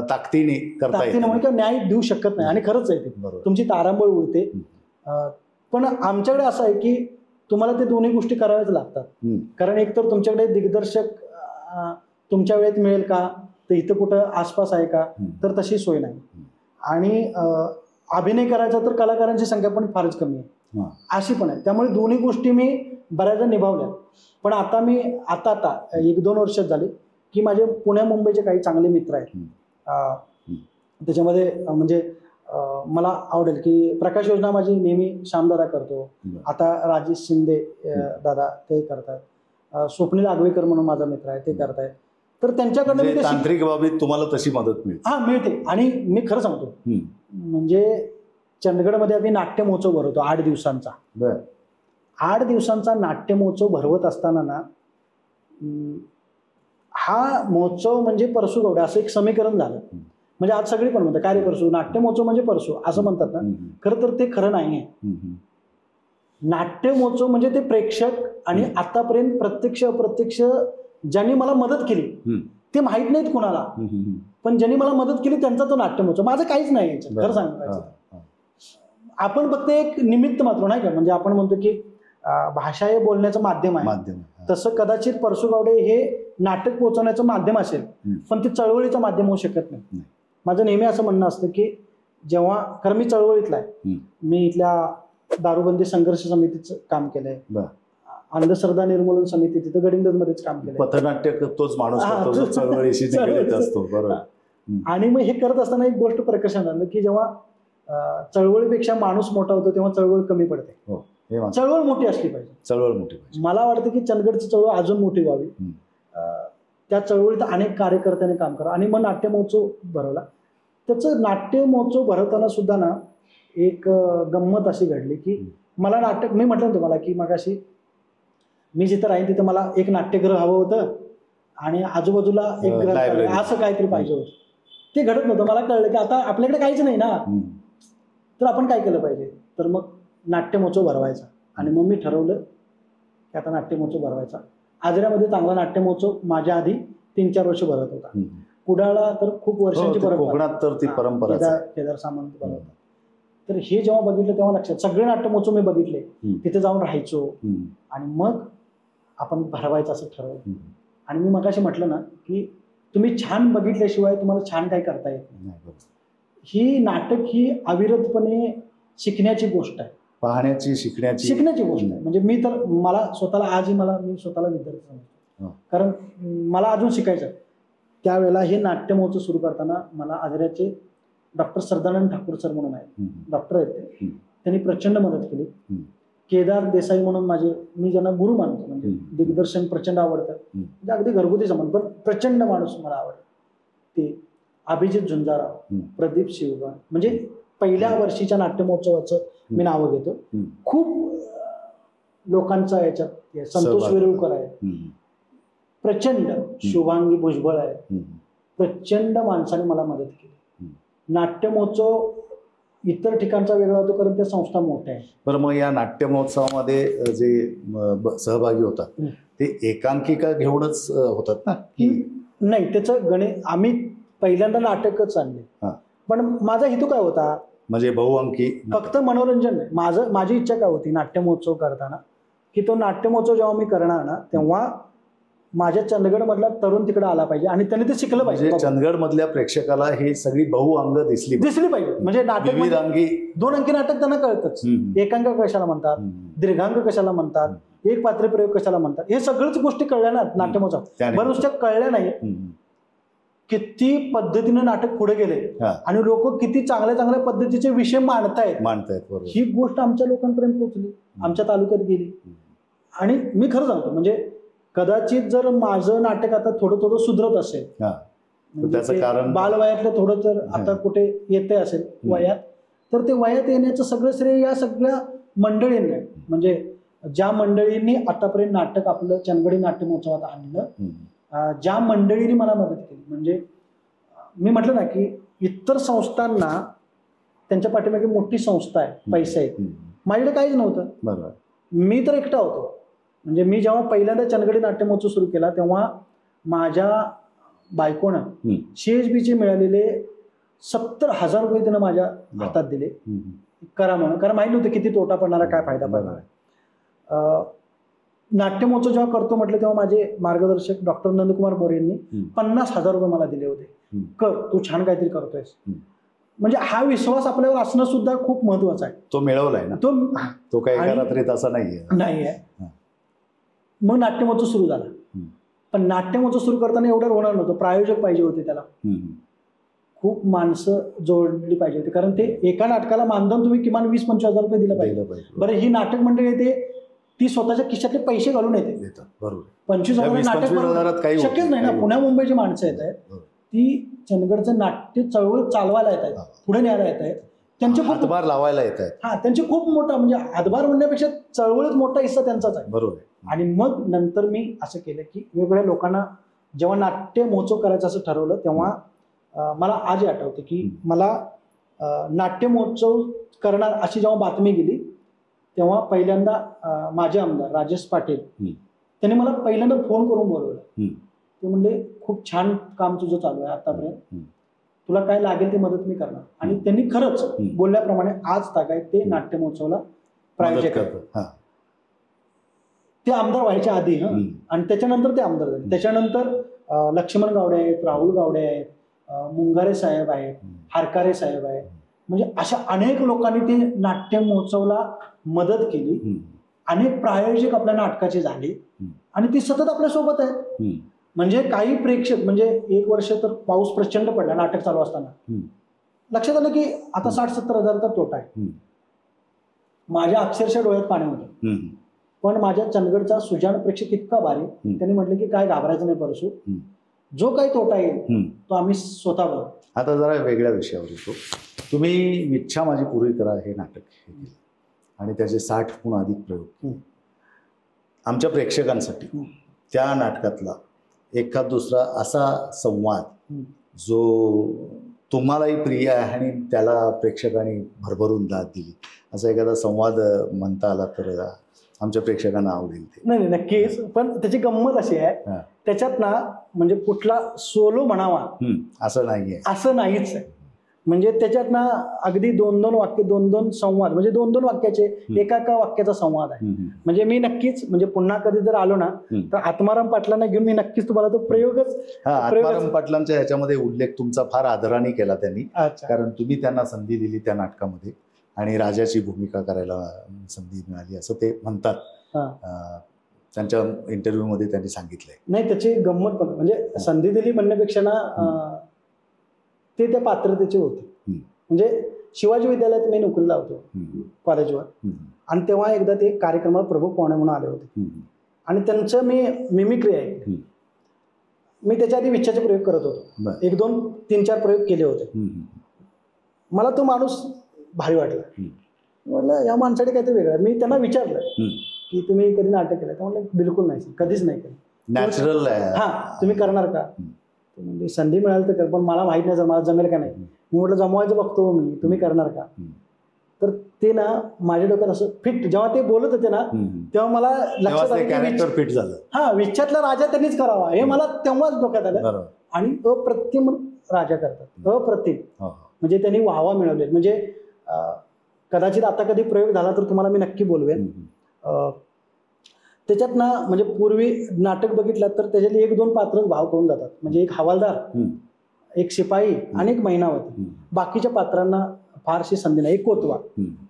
ताकदीने म्हणून किंवा न्याय देऊ शकत नाही. आणि खरंच आहे ते, तुमची तारांबळ उडते. पण आमच्याकडे असं आहे की तुम्हाला ते दोन्ही गोष्टी कराव्याच लागतात. कारण एकतर तुमच्याकडे दिग्दर्शक तुमच्या वेळेत मिळेल का, तर इथं कुठं आसपास आहे का, तर तशी सोय नाही. आणि अभिनय करायचा तर कलाकारांची संख्या पण फारच कमी आहे, अशी पण आहे. त्यामुळे दोन्ही गोष्टी मी बऱ्याचदा निभावल्या. पण आता मी आता 1-2 वर्षात झाले की माझे पुण्या मुंबईचे काही चांगले मित्र आहेत. त्याच्यामध्ये म्हणजे मला आवडेल की प्रकाश योजना माझी नेहमी श्यामदादा करतो, आता राजेश शिंदे दादा ते करतात, स्वप्नील आगवेकर म्हणून माझा मित्र आहे ते करतायत. तर त्यांच्याकडनं मी तांत्रिक बाबीत तुम्हाला तशी मदत मिळते? मिळते. आणि मी खरं सांगतो, म्हणजे चंदगडमध्ये आम्ही नाट्य महोत्सव भरवतो 8 दिवसांचा. 8 दिवसांचा नाट्य महोत्सव भरवत असताना ना, हा महोत्सव म्हणजे परसुगवडा असं एक समीकरण झालं म्हणजे आज सगळी पण म्हणतात काय रे परसू, नाट्य महोत्सव म्हणजे परसू असं म्हणतात ना. खरं तर ते खरं नाही आहे. नाट्य महोत्सव म्हणजे ते प्रेक्षक आणि आतापर्यंत प्रत्यक्ष अप्रत्यक्ष ज्यांनी मला मदत केली ते माहीत नाहीत कुणाला, पण ज्यांनी मला मदत केली त्यांचा तो नाट्य महोत्सव. माझं काहीच नाही याच्यात खरं सांगायचं. आपण फक्त एक निमित्त मात्र नाही का, म्हणजे आपण म्हणतो की भाषा हे बोलण्याचं माध्यम आहे, तसं कदाचित परसू गावडे हे नाटक पोहोचवण्याचं माध्यम असेल, पण ते चळवळीचं माध्यम होऊ शकत नाही. माझं नेहमी असं म्हणणं असतं की जेव्हा, कारण मी चळवळीतला आहे, मी इथल्या दारूबंदी संघर्ष समितीचं काम केलंय, अंधश्रद्धा निर्मूलन समिती तिथं गडिंग्लजमध्येच काम केलं, पथनाट्य तोच माणूस चळवळीशी निगडीत असतो. बरोबर. आणि मग हे करत असताना एक गोष्ट प्रकर्षात आलं की जेव्हा चळवळीपेक्षा माणूस मोठा होतो तेव्हा चळवळ कमी पडते. चळवळ मोठी असली पाहिजे, चळवळ मोठी पाहिजे. मला वाटतं की चंदगडची चळवळ अजून मोठी व्हावी. त्या चळवळीत अनेक कार्यकर्त्यांनी काम करा आणि मग नाट्य महोत्सव भरवला. त्याचं नाट्य महोत्सव भरवताना सुद्धा ना एक गंमत अशी घडली की मला नाटक, मी म्हटलं तुम्हाला की मगाशी मी जिथं राहीन तिथं मला एक नाट्यगृह हवं होतं आणि आजूबाजूला एक ग्रह असं काहीतरी पाहिजे होतं. ते घडत नव्हतं. मला कळलं की आता आपल्याकडे काहीच नाही ना, तर आपण काय केलं पाहिजे. तर मग नाट्य महोत्सव भरवायचा. आणि मग मी ठरवलं की आता नाट्य महोत्सव भरवायचा. आजऱ्यामध्ये चांगला नाट्य महोत्सव माझ्या आधी 3-4 वर्ष भरत होता. कुडाळला तर खूप वर्षांची परंपरा, केदार सामंत भरवतात. तर हे जेव्हा बघितलं तेव्हा लक्षात, सगळे नाट्य महोत्सव मी बघितले, तिथे जाऊन राहायचो आणि मग आपण भरवायचं असं ठरवलं. आणि मी मगाशी म्हटलं ना की तुम्ही छान बघितल्याशिवाय तुम्हाला छान काही करता येत नाही. ही नाटक ही अविरतपणे शिकण्याची गोष्ट आहे, पाहण्याची, शिकण्याची गोष्ट आहे. म्हणजे मी तर मला स्वतःला आजही मी स्वतःला विद्यार्थी समजतो, कारण मला अजून शिकायचं. त्यावेळेला हे नाट्य महोत्सव सुरू करताना मला आजऱ्याचे डॉक्टर सदानंद ठाकूर सर म्हणून आहेत, डॉक्टर आहेत ते, त्यांनी प्रचंड मदत केली. केदार देसाई म्हणून माझे, मी ज्यांना गुरु मानतो, म्हणजे दिग्दर्शन प्रचंड आवडतं, म्हणजे अगदी घरगुती संबंध पण प्रचंड माणूस मला आवडतं ते. अभिजित झुंजाराव, प्रदीप शिवगा, म्हणजे पहिल्या वर्षीच्या नाट्य महोत्सवाचं मी नावं घेतो. खूप लोकांचा याच्यात, संतोष वेरुळकर आहे, प्रचंड शुभांगी भुजबळ आहे, प्रचंड माणसाने मला मदत केली. नाट्य महोत्सव इतर ठिकाणचा वेगळा होतो कारण त्या संस्था मोठ्या आहे. बरं, मग या नाट्य महोत्सवामध्ये जे सहभागी होतात ते एकांकिका घेऊनच होतात ना की नाही? त्याचं आम्ही पहिल्यांदा नाटकच आणले, पण माझा हेतू काय होता, म्हणजे बहुअंकी फक्त मनोरंजन नाही. माझी इच्छा काय होती नाट्य महोत्सव करताना, की तो नाट्य महोत्सव जेव्हा मी करणार ना तेव्हा माझ्या चंदगडमधला तरुण तिकडे आला पाहिजे आणि त्याने ते शिकलं पाहिजे. चंदगडमधल्या प्रेक्षकाला हे सगळी बहुअंग दिसली पाहिजे. म्हणजे नाटक 2 अंकी नाटक त्यांना कळतच, एकांक कशाला म्हणतात, दीर्घांक कशाला म्हणतात, एक पात्र प्रयोग कशाला म्हणतात, हे सगळ्याच गोष्टी कळल्या ना नाट्य महोत्सव. बरं, नुसत्या कळल्या नाही, किती पद्धतीनं नाटक पुढे गेले आणि लोक किती चांगल्या चांगल्या पद्धतीचे विषय मांडतायत. ही गोष्ट आमच्या लोकांपर्यंत पोहोचली, आमच्या तालुक्यात गेली. आणि मी खरं सांगतो, म्हणजे कदाचित जर माझं नाटक आता थोडं सुधरत असेल, त्याचं कारण बालवयातलं थोडं तर आता कुठे येते असेल वयात, तर ते वयात येण्याचं सगळं श्रेय या सगळ्या मंडळींना, म्हणजे ज्या मंडळींनी आतापर्यंत नाटक आपलं चंदगडी नाट्य महोत्सवात आणलं, ज्या मंडळींनी मला मदत केली. म्हणजे मी म्हटलं ना की इतर संस्थांना त्यांच्या पाठीमागे मोठी संस्था आहे, पैसे आहेत, माझ्याकडे काहीच नव्हतं. मी तर एकटा होतो. म्हणजे मी जेव्हा पहिल्यांदा चंदगडी नाट्य महोत्सव सुरू केला तेव्हा माझ्या बायकोनं CHBचे मिळालेले 70,000 रुपये त्यानं माझ्या हातात दिले, करा म्हणून, कारण माहिती नव्हतं किती तोटा पडणार आहे, काय फायदा पडणार आहे. नाट्य महोत्सव जेव्हा करतो म्हटलं तेव्हा माझे मार्गदर्शक डॉक्टर नंदकुमार मोरे यांनी 50,000 रुपये मला दिले होते, कर, तू छान काहीतरी करतोयस. म्हणजे हा विश्वास आपल्यावर असणं सुद्धा खूप महत्वाचा आहे. तो मिळवलाय ना, तो काही एका रात्रीत असा नाहीये. मग नाट्य महोत्सव सुरू झाला, पण नाट्य महोत्सव सुरू करताना एवढं होणार नव्हतं, प्रायोजक पाहिजे होते, त्याला खूप माणसं जोडली पाहिजे होती, कारण ते एका नाटकाला मानधन तुम्ही किमान 20-25,000 रुपये दिलं पाहिजे. बरं, ही नाटक मंडळी येते ती स्वतःच्या खिशातले पैसे घालून येते, 25,000 नाटक शक्यच नाही ना. पुण्या मुंबईची माणसं येत आहेत, ती चंदगडचं नाट्य चळवळ चालवायला येत आहेत, पुढे न्यायला येत आहेत, त्यांचे खूप हातभार लावायला येत आहेत. त्यांचे खूप मोठा, म्हणजे हातभार म्हणण्यापेक्षा चळवळीत मोठा हिस्सा त्यांचाच आहे. बरोबर. आणि मग नंतर मी असं केलं की वेगवेगळ्या लोकांना जेव्हा नाट्य महोत्सव करायचं असं ठरवलं तेव्हा मला आजही आठवते की मला नाट्य महोत्सव करणार अशी जेव्हा बातमी गेली तेव्हा पहिल्यांदा माझे आमदार राजेश पाटील त्यांनी मला पहिल्यांदा फोन करून बोलवलं. ते म्हणले खूप छान काम तुझं चालू आहे आतापर्यंत, तुला काय लागेल ते मदत मी करणार. आणि त्यांनी खरंच बोलल्याप्रमाणे आज तागायत ते नाट्य महोत्सवाला प्रायोजक करतात. ते आमदार व्हायच्या आधी आणि त्याच्यानंतर ते आमदार झाले. त्याच्यानंतर लक्ष्मण गावडे आहेत, राहुल गावडे आहेत, मुंगारे साहेब आहेत, हारकारे साहेब आहेत, म्हणजे अशा अनेक लोकांनी ते नाट्य महोत्सवाला मदत केली. अनेक प्रायोजक आपल्या नाटकाचे झाले आणि ती सतत आपल्या सोबत आहेत. म्हणजे काही प्रेक्षक, म्हणजे एक वर्ष तर पाऊस प्रचंड पडला नाटक चालू असताना, लक्षात आलं की आता 60-70 हजारचा तोटा आहे. माझ्या अक्षरशः डोळ्यात पाणी होतं. पण माझ्या चंदगडचा सुजान प्रेक्षक इतका भारी, त्यांनी म्हटलं की काय घाबरायचं नाही परसू, जो काही तोटा येईल तो आम्ही स्वतः बघू. आता जरा वेगळ्या विषयावर येतो. तुम्ही इच्छा माझी पुरी करा हे नाटक आणि त्याचे 60हून अधिक प्रयोग आमच्या प्रेक्षकांसाठी, त्या नाटकातला एखाद दुसरा असा संवाद जो तुम्हालाही प्रिय आहे आणि त्याला प्रेक्षकांनी भरभरून दाद दिली, असा एखादा संवाद म्हणता आला तर आमच्या प्रेक्षकांना आवडेल ते. नाही नक्कीच. पण त्याची गंमत अशी आहे, त्याच्यात ना म्हणजे कुठला सोलो म्हणावा असं नाहीये, असं नाहीच आहे. म्हणजे त्याच्यात ना अगदी 2-2 वाक्य, 2-2 संवाद, म्हणजे 2-2 वाक्याचे एका वाक्याचा संवाद आहे. म्हणजे मी नक्कीच, म्हणजे पुन्हा कधी जर आलो ना तर आत्माराम पाटलांना घेऊन मी नक्कीच तुम्हाला तो प्रयोगच. आत्माराम पाटलांच्या ह्याच्यामध्ये उल्लेख तुमचा फार आदराने केला त्यांनी, कारण तुम्ही त्यांना संधी दिली त्या नाटकामध्ये आणि राजाची भूमिका करायला संधी मिळाली असं ते म्हणतात. त्यांच्या इंटरव्ह्यूमध्ये त्यांनी सांगितलंय. नाही त्याची गंमत पण, म्हणजे संधी दिली म्हणण्यापेक्षा ना ते त्या पात्रतेचे होते. म्हणजे शिवाजी विद्यालयात मी नोकरीला होतो कॉलेजवर, आणि तेव्हा एकदा ते कार्यक्रमाला प्रभू पाहुणे म्हणून आले होते आणि त्यांचं मी मिमिक्री आहे, मी त्याच्या आधी विच्छाचे प्रयोग करत होतो. 1-2, 3-4 प्रयोग केले होते. मला तो माणूस भारी वाटला. म्हटलं या माणसाने काहीतरी वेगळं. मी त्यांना विचारलं की तुम्ही कधी नाटक केलं? तर म्हटलं बिलकुल नाही, कधीच नाही केलं. नॅचरल आहे. तुम्ही करणार का? म्हणजे संधी मिळाली तर कर, पण मला माहित नाही मला जमेल का नाही. मी म्हटलं जमवायचं बघतो मी, तुम्ही करणार का? तर ते ना माझ्या डोक्यात असं फिट, जेव्हा ते बोलत होते ना तेव्हा मला लक्षात आलं फिट झालं. विच्छातला राजा त्यांनीच करावा हे मला तेव्हाच डोक्यात आलं. आणि अप्रतिम राजा करतात, अप्रतिम. म्हणजे त्यांनी वाहवा मिळवले. म्हणजे कदाचित आता कधी प्रयोग झाला तर तुम्हाला मी नक्की बोलवेन. त्याच्यात ना म्हणजे पूर्वी नाटक बघितलं तर त्याच्यातली 1-2 पात्रच भाव करून जातात. म्हणजे एक हवालदार, एक शिपाई आणि एक मैनावती. बाकीच्या पात्रांना फारशी संधी नाही. एक कोतवा,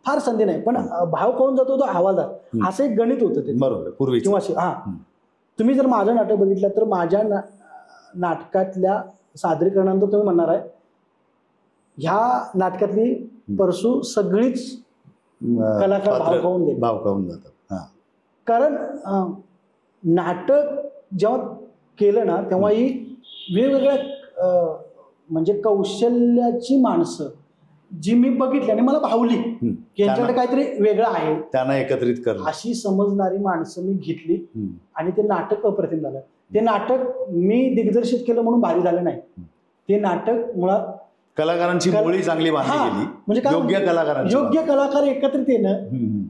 फार संधी नाही, पण भाव करून जातो तो हवालदार, असं एक गणित होतं ते. बरोबर पूर्वी किंवा तुम्ही जर माझं नाटक बघितलं तर माझ्या नाटकातल्या सादरीकरणानंतर तुम्ही म्हणणार आहे ह्या नाटकातली परसू सगळीच कलाकार भाव खाऊन जातात. कारण नाटक जेव्हा केलं ना तेव्हा ही वेगवेगळ्या म्हणजे कौशल्याची माणसं जी मी बघितली आणि मला भावली की यांच्याकडे काहीतरी वेगळं आहे, त्यांना एकत्रित करणं, अशी समजणारी माणसं मी घेतली आणि ते नाटक अप्रतिम झालं. ते नाटक मी दिग्दर्शित केलं म्हणून भारी झालं नाही. ते नाटक मुळात कलाकारांची मुळी चांगली बांधली गेली. म्हणजे योग्य कलाकार एकत्रित येणं.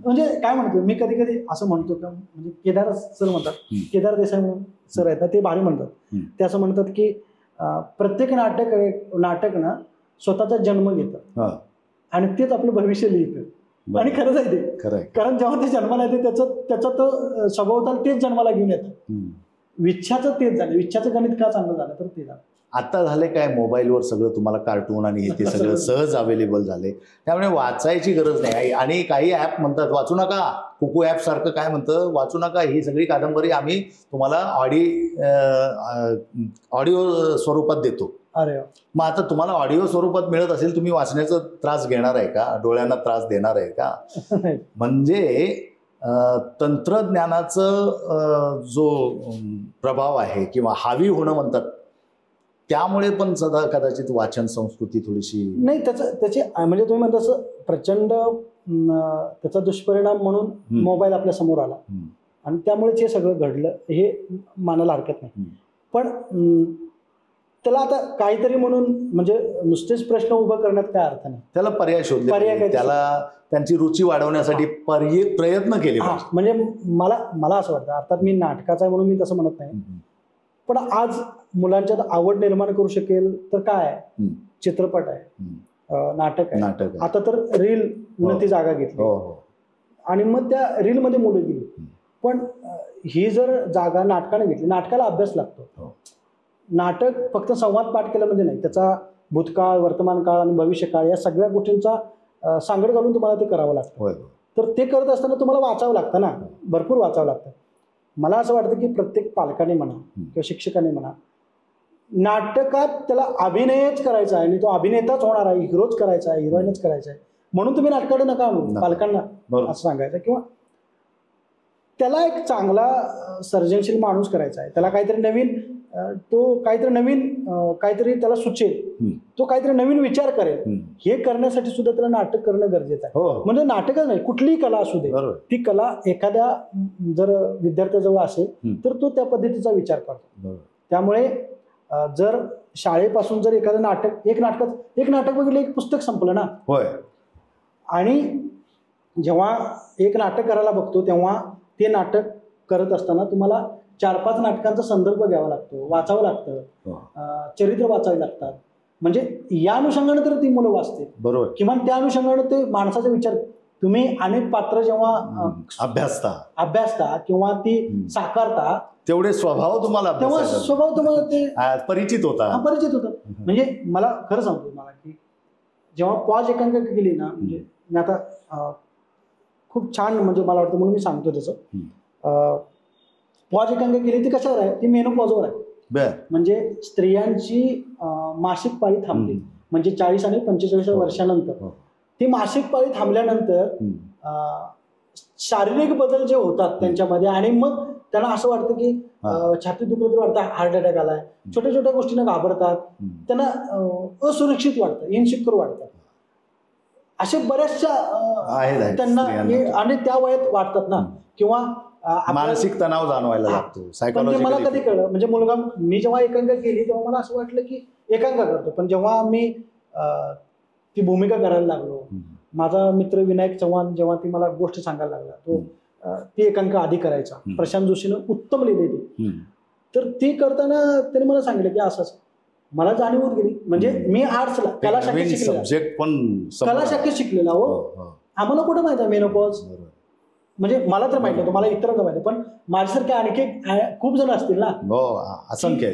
म्हणजे काय म्हणतो मी कधी कधी असं म्हणतो का, म्हणजे केदार सर म्हणतात, केदार देसाई म्हणून सर आहेत ना, ते भारी म्हणतात. ते असं म्हणतात की प्रत्येक नाटक ना स्वतःचा जन्म घेतं आणि तेच आपलं भविष्य लिहितं. आणि खरंच आहे ते, कारण जेव्हा ते जन्माला येते त्याचा तो सभोवताल तेच जन्माला घेऊन येतं. विच्छाचं तेच झालं. विच्छाचं गणित का चांगलं झालं तर ते झालं. आता झाले काय, मोबाईलवर सगळं तुम्हाला कार्टून आणि ते सगळं सहज अवेलेबल झाले, त्यामुळे वाचायची गरज नाही. आणि काही ॲप म्हणतात वाचू नका, कुकू ॲप सारखं काय म्हणतं वाचू नका, ही सगळी कादंबरी आम्ही तुम्हाला ऑडिओ स्वरूपात देतो. अरे मग आता तुम्हाला ऑडिओ स्वरूपात मिळत असेल, तुम्ही वाचण्याचा त्रास घेणार आहे का? डोळ्यांना त्रास देणार आहे का? म्हणजे तंत्रज्ञानाचं जो प्रभाव आहे किंवा हावी होणं म्हणतात, त्यामुळे पण सदा कदाचित वाचन संस्कृती थोडीशी नाही त्याचे म्हणजे तुम्ही म्हणता असं प्रचंड त्याचा दुष्परिणाम म्हणून मोबाईल आपल्या समोर आला आणि त्यामुळेच हे सगळं घडलं हे मानायला हरकत नाही. पण त्याला आता काहीतरी म्हणून म्हणजे नुसतेच प्रश्न उभं करण्यात काय अर्थ नाही, त्याला पर्याय शोधले पर्याय पाहिजे. त्याला त्यांची रुची वाढवण्यासाठी प्रयत्न केले पाहिजे. म्हणजे मला असं वाटतं, अर्थात मी नाटकाचा आहे म्हणून मी तसं म्हणत नाही, पण आज मुलांच्यात आवड निर्माण करू शकेल तर काय आहे, चित्रपट आहे, नाटक आहे. आता तर रील ती जागा घेतली आणि मग त्या रीलमध्ये मुलं गेली. पण ही जर जागा नाटकाने घेतली, नाटकाला अभ्यास लागतो. नाटक फक्त संवाद पाठ केला म्हणजे नाही, त्याचा भूतकाळ, वर्तमान काळ आणि भविष्यकाळ या सगळ्या गोष्टींचा सांगड घालून तुम्हाला ते करावं लागतं. तर ते करत असताना तुम्हाला वाचावं लागतं ना, भरपूर वाचावं लागतं. मला असं वाटतं की प्रत्येक पालकाने म्हणा किंवा शिक्षकाने म्हणा, नाटकात त्याला अभिनयच करायचा आहे आणि तो अभिनेताच होणार आहे, हिरोच करायचा आहे, हिरोईनच करायचा आहे म्हणून तुम्ही नाटकाकडे नका आणू. पालकांना असं सांगायचं, किंवा त्याला एक चांगला सर्जनशील माणूस करायचा आहे, त्याला काहीतरी नवीन, तो काहीतरी नवीन काहीतरी त्याला सुचेल, तो काहीतरी नवीन विचार करेल. हे करण्यासाठी सुद्धा त्याला नाटक करणं गरजेचं आहे. म्हणजे नाटकच नाही, कुठलीही कला असू दे, ती कला एखाद्या जर विद्यार्थ्याजवळ असेल तर तो त्या पद्धतीचा विचार करतो. त्यामुळे जर शाळेपासून जर एखादं नाटक, एक नाटक बघितलं, एक पुस्तक संपलं ना. आणि जेव्हा एक नाटक करायला बघतो तेव्हा ते नाटक करत असताना तुम्हाला 4-5 नाटकांचा संदर्भ घ्यावा लागतो, वाचावं लागतं, चरित्र वाचावी लागतात. म्हणजे या अनुषंगाने तर ती मुलं वाचते, बरोबर, किमान त्या अनुषंगाने ते माणसाचा विचार. तुम्ही अनेक पात्र जेव्हा अभ्यासता किंवा ती साकारता, तेवढे स्वभाव तुम्हाला ते परिचित होता. म्हणजे मला खरं सांगतो मला की जेव्हा पॉज एकांकिका केली ना, म्हणजे मी आता खूप छान, म्हणजे मला वाटतं म्हणून मी सांगतो त्याचं. पॉज एकांकिका केली ती कशावर आहे, ती मेनोपॉजवर आहे. म्हणजे स्त्रियांची मासिक पाळी थांबते, म्हणजे 40 आणि 45 वर्षानंतर. ती मासिक पाळी थांबल्यानंतर शारीरिक बदल जे होतात त्यांच्यामध्ये, आणि मग त्यांना असं वाटतं की छाती दुखत वाटतं, हार्ट अटॅक आलाय, छोट्या छोट्या गोष्टींना घाबरतात, त्यांना असुरक्षित वाटतं, इन्सिक्युअर वाटतं. असे बऱ्याचशा त्यांना आणि त्या वयात वाटतात ना, किंवा मानसिक तणाव जाणवायला लागतो. पण ते मला कधी कळलं, म्हणजे मुलगा, मी जेव्हा एकांकिका केली तेव्हा मला असं वाटलं की एकांकिका करतो, पण जेव्हा मी ती भूमिका करायला लागलो, माझा मित्र विनायक चव्हाण जेव्हा ती मला गोष्ट सांगायला लागला, तो ती एकांकिका आधी करायचा, प्रशांत जोशीनं उत्तम लिहिली ती. तर ती करताना त्याने मला सांगितलं की असंच मला जाणीव होत गेली. म्हणजे मी आर्ट्सला कलाशाखेत शिकलेला हो, आम्हाला कुठं माहिती आहे मेनोपॉज. म्हणजे मला तर माहिती नव्हतं, मला इतरांना माहिती, पण माझ्यासारखे आणखी खूप जण असतील ना, असंख्य.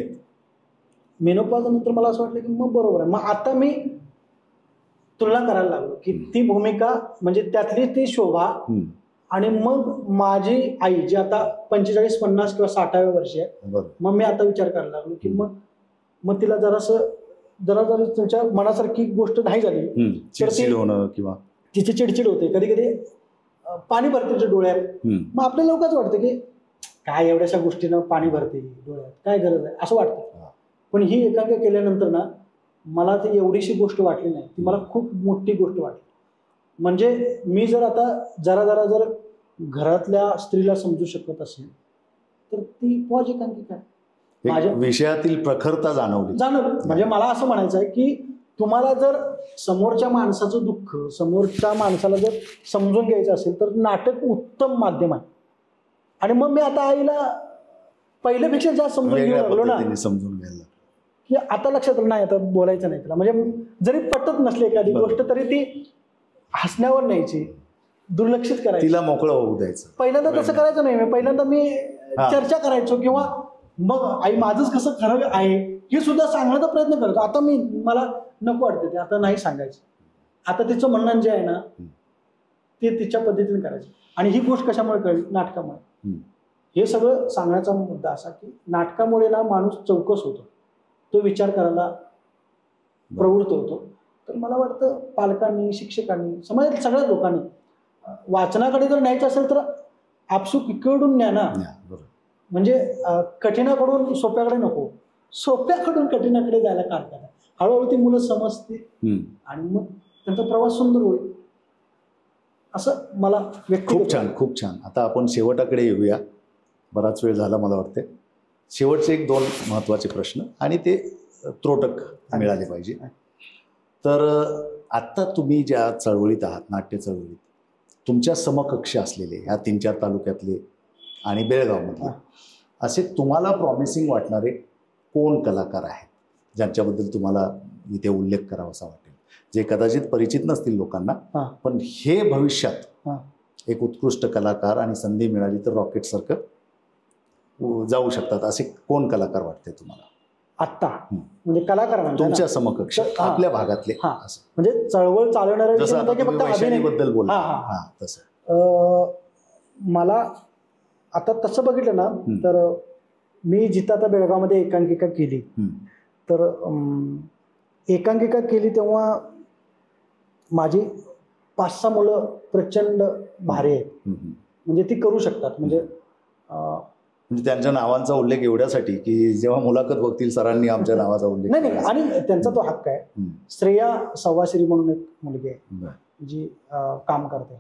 मेनोपॉज नंतर मला असं वाटलं की मग बरोबर आहे. मग आता मी तुलना करायला लागलो की ती भूमिका, म्हणजे त्यातली ती शोभा, आणि मग माझी आई जी आता 45, 50 किंवा 60व्या वर्षी आहे, मग मी आता विचार करायला लागलो की मग तिला जरा तुमच्या मनासारखी गोष्ट नाही झाली चिडचिड होणं, किंवा तिची चिडचिड होते, कधी कधी पाणी भरते तिच्या डोळ्यात. मग आपल्या लोकच वाटतं की काय एवढ्याशा गोष्टीनं पाणी भरते डोळ्यात, काय गरज आहे असं वाटतं. पण ही एकांकिका केल्यानंतर ना, मला ती एवढीशी गोष्ट वाटली नाही, ती मला खूप मोठी गोष्ट वाटली. म्हणजे मी जर आता जर घरातल्या स्त्रीला समजू शकत असेल तर ती पॉज एकांकिका माझ्या विषयातील प्रखरता जाणवली. म्हणजे मला असं म्हणायचं आहे की तुम्हाला जर समोरच्या माणसाचं दुःख, समोरच्या माणसाला जर समजून घ्यायचं असेल तर नाटक उत्तम माध्यम आहे. आणि मग मी आता आईला पहिल्यापेक्षा जास्त समजून घेऊ लागलो ना, समजून घ्यायला की आता लक्षात नाही, आता बोलायचं नाही तिला. म्हणजे जरी पटत नसली एखादी गोष्ट तरी ती हसण्यावर न्यायची, दुर्लक्षित करायची, तिला मोकळं होऊ द्यायचं. पहिल्यांदा तसं करायचं नाही. पहिल्यांदा मी चर्चा करायचो, किंवा मग आई माझंच कसं खरं आहे हे सुद्धा सांगण्याचा प्रयत्न करतो. आता मला नको वाटतं ते, आता नाही सांगायचं. आता तिचं म्हणणं जे आहे ना ते तिच्या पद्धतीने करायचं. आणि ही गोष्ट कशामुळे कळली, नाटकामुळे. हे सगळं सांगण्याचा मुद्दा असा की नाटकामुळे ना माणूस चौकस होतो, तो विचार करायला प्रवृत्त होतो. तर मला वाटतं पालकांनी, शिक्षकांनी, समाजातील सगळ्या लोकांनी वाचनाकडे जर न्यायचं असेल तर आपसूक इकडून न्या ना. म्हणजे कठीणाकडून सोप्याकडे नको, सोप्याकडून कठीणाकडे जायला कारण आहे. हळूहळू ती मुलं समजतील आणि मग त्यांचा प्रवास सुंदर होईल, असं मला खूप छान. आता आपण शेवटाकडे येऊया. बराच वेळ झाला मला वाटते. शेवटचे 1-2 महत्त्वाचे प्रश्न, आणि ते त्रोटक मिळाले पाहिजे. तर आत्ता तुम्ही ज्या चळवळीत आहात, नाट्य चळवळीत, तुमच्या समकक्ष असलेले ह्या 3-4 तालुक्यातले आणि बेळगावमधले असे तुम्हाला प्रॉमिसिंग वाटणारे कोण कलाकार आहेत ज्यांच्याबद्दल तुम्हाला इथे उल्लेख करावासा वाटेल, जे कदाचित परिचित नसतील लोकांना, पण हे भविष्यात एक उत्कृष्ट कलाकार आणि संधी मिळाली तर रॉकेटसारखं जाऊ शकतात, असे कोण कलाकार वाटते तुम्हाला आत्ता? म्हणजे कलाकार तुमच्या समकक्ष आपल्या भागातले, म्हणजे चळवळ चालवणारे बद्दल बोला तसं. मला आता तसं बघितलं ना तर मी जिथं आता बेळगावमध्ये एकांकिका केली, तर एकांकिका केली तेव्हा माझी 5-6 मुलं प्रचंड भारी आहेत, म्हणजे ती करू शकतात. म्हणजे त्यांच्या नावांचा उल्लेख एवढ्यासाठी की जेव्हा मुलाखत बघतील सरांनी आमच्या नावाचा उल्लेख नाही, आणि त्यांचा तो हक्क आहे. श्रेया सव्वाश्री म्हणून एक मुलगी आहे जी काम करते.